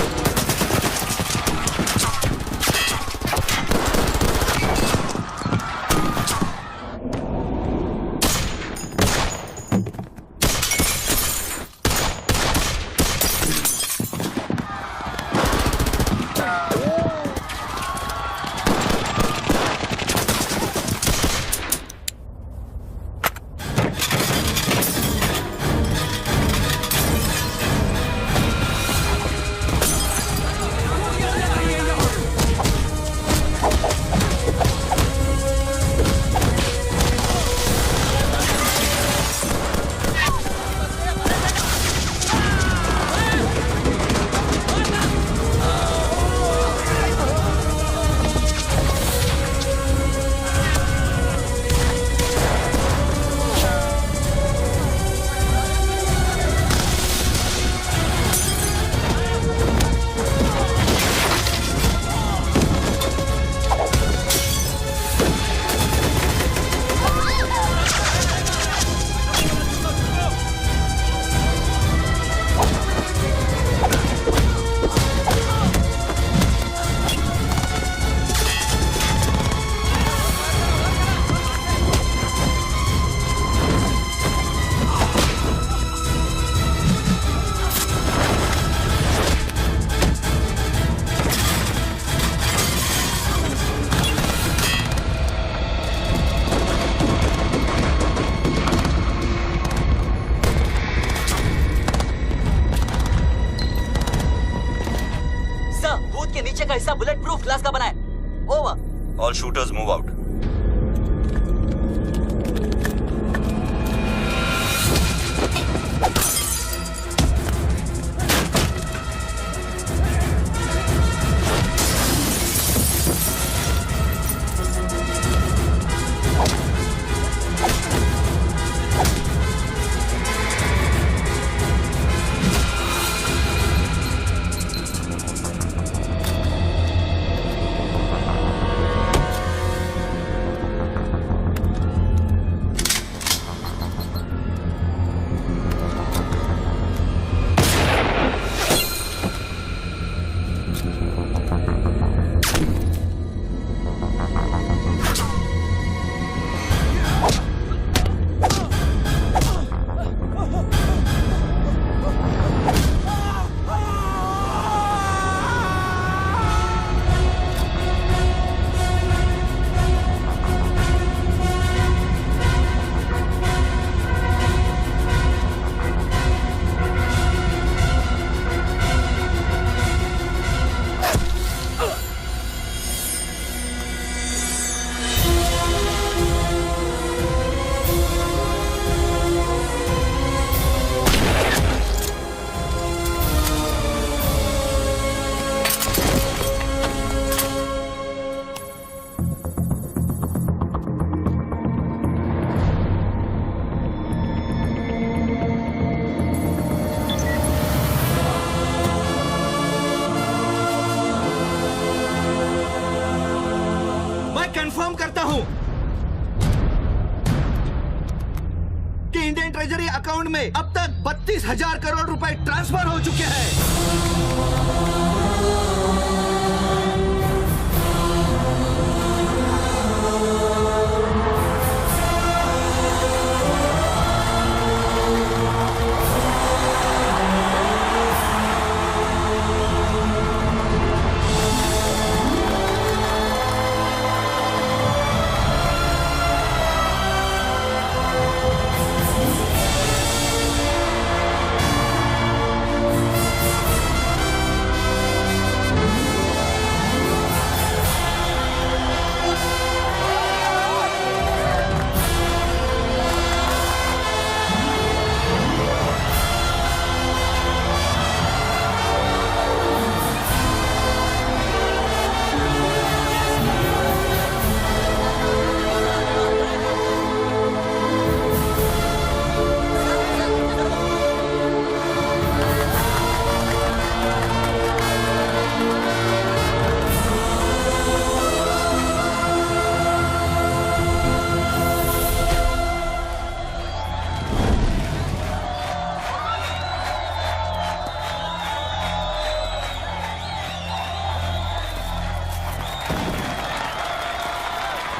का हिस्सा बुलेट प्रूफ ग्लास का बना है। Over. All shooters move out. Confirm करता हूं कि इंडियन ट्रेजरी अकाउंट में अब तक 32,000 करोड़ रुपए ट्रांसफर हो चुके हैं।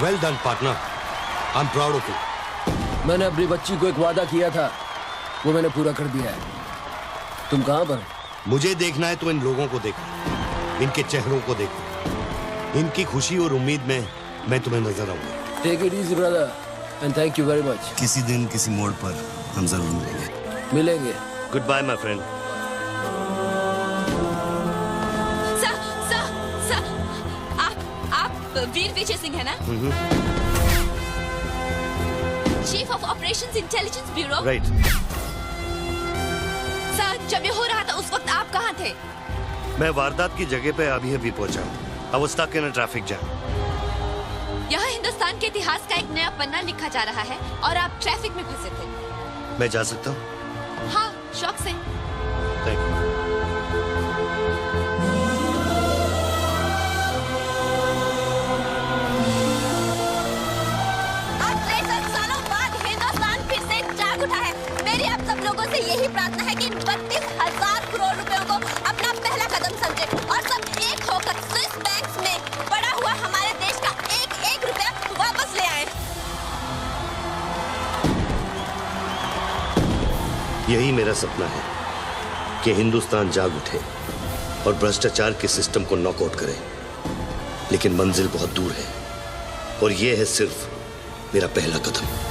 Well done partner, I am proud of you. मैंने अपनी बच्ची को एक वादा किया था, वो मैंने पूरा कर दिया है। तुम कहाँ पर? मुझे देखना है तो इन लोगों को देखना, इनके चेहरों को देखना, इनकी खुशी और उम्मीद में मैं तुम्हें नजर आऊंगा। Take it easy brother and thank you very much. किसी दिन किसी मोड़ पर हम जरूर मिलेंगे। Good bye my friend. Sir, आप वीर विजय सिंह है ना? Chief of operations intelligence bureau. Right. Sir, जब ये हो रहा था उस वक्त आप कहाँ थे? मैं वारदात की जगह पे अभी पहुंचा हूँ। I was stuck in a traffic jam. यहाँ हिंदुस्तान के इतिहास का एक नया पन्ना लिखा जा रहा है और आप ट्रैफिक में फंसे थे। मैं जा सकता हूँ? हाँ, शौक से। Thank you. आज 63 सालों बाद हिंदुस्तान फिर से जाग उठा है। मेरी आप सब लोगों से यही प्रार्थना है कि 32,000 करोड़ रुपयों को अपना पहला कदम समझे और सब एक होकर स्विस बैंक्स में पड़ा हुआ हमारे देश का एक रुपया वापस ले आए। यही मेरा सपना है कि हिंदुस्तान जाग उठे और भ्रष्टाचार के सिस्टम को नॉकआउट करे, लेकिन मंजिल बहुत दूर है और यह है सिर्फ मेरा पहला कदम।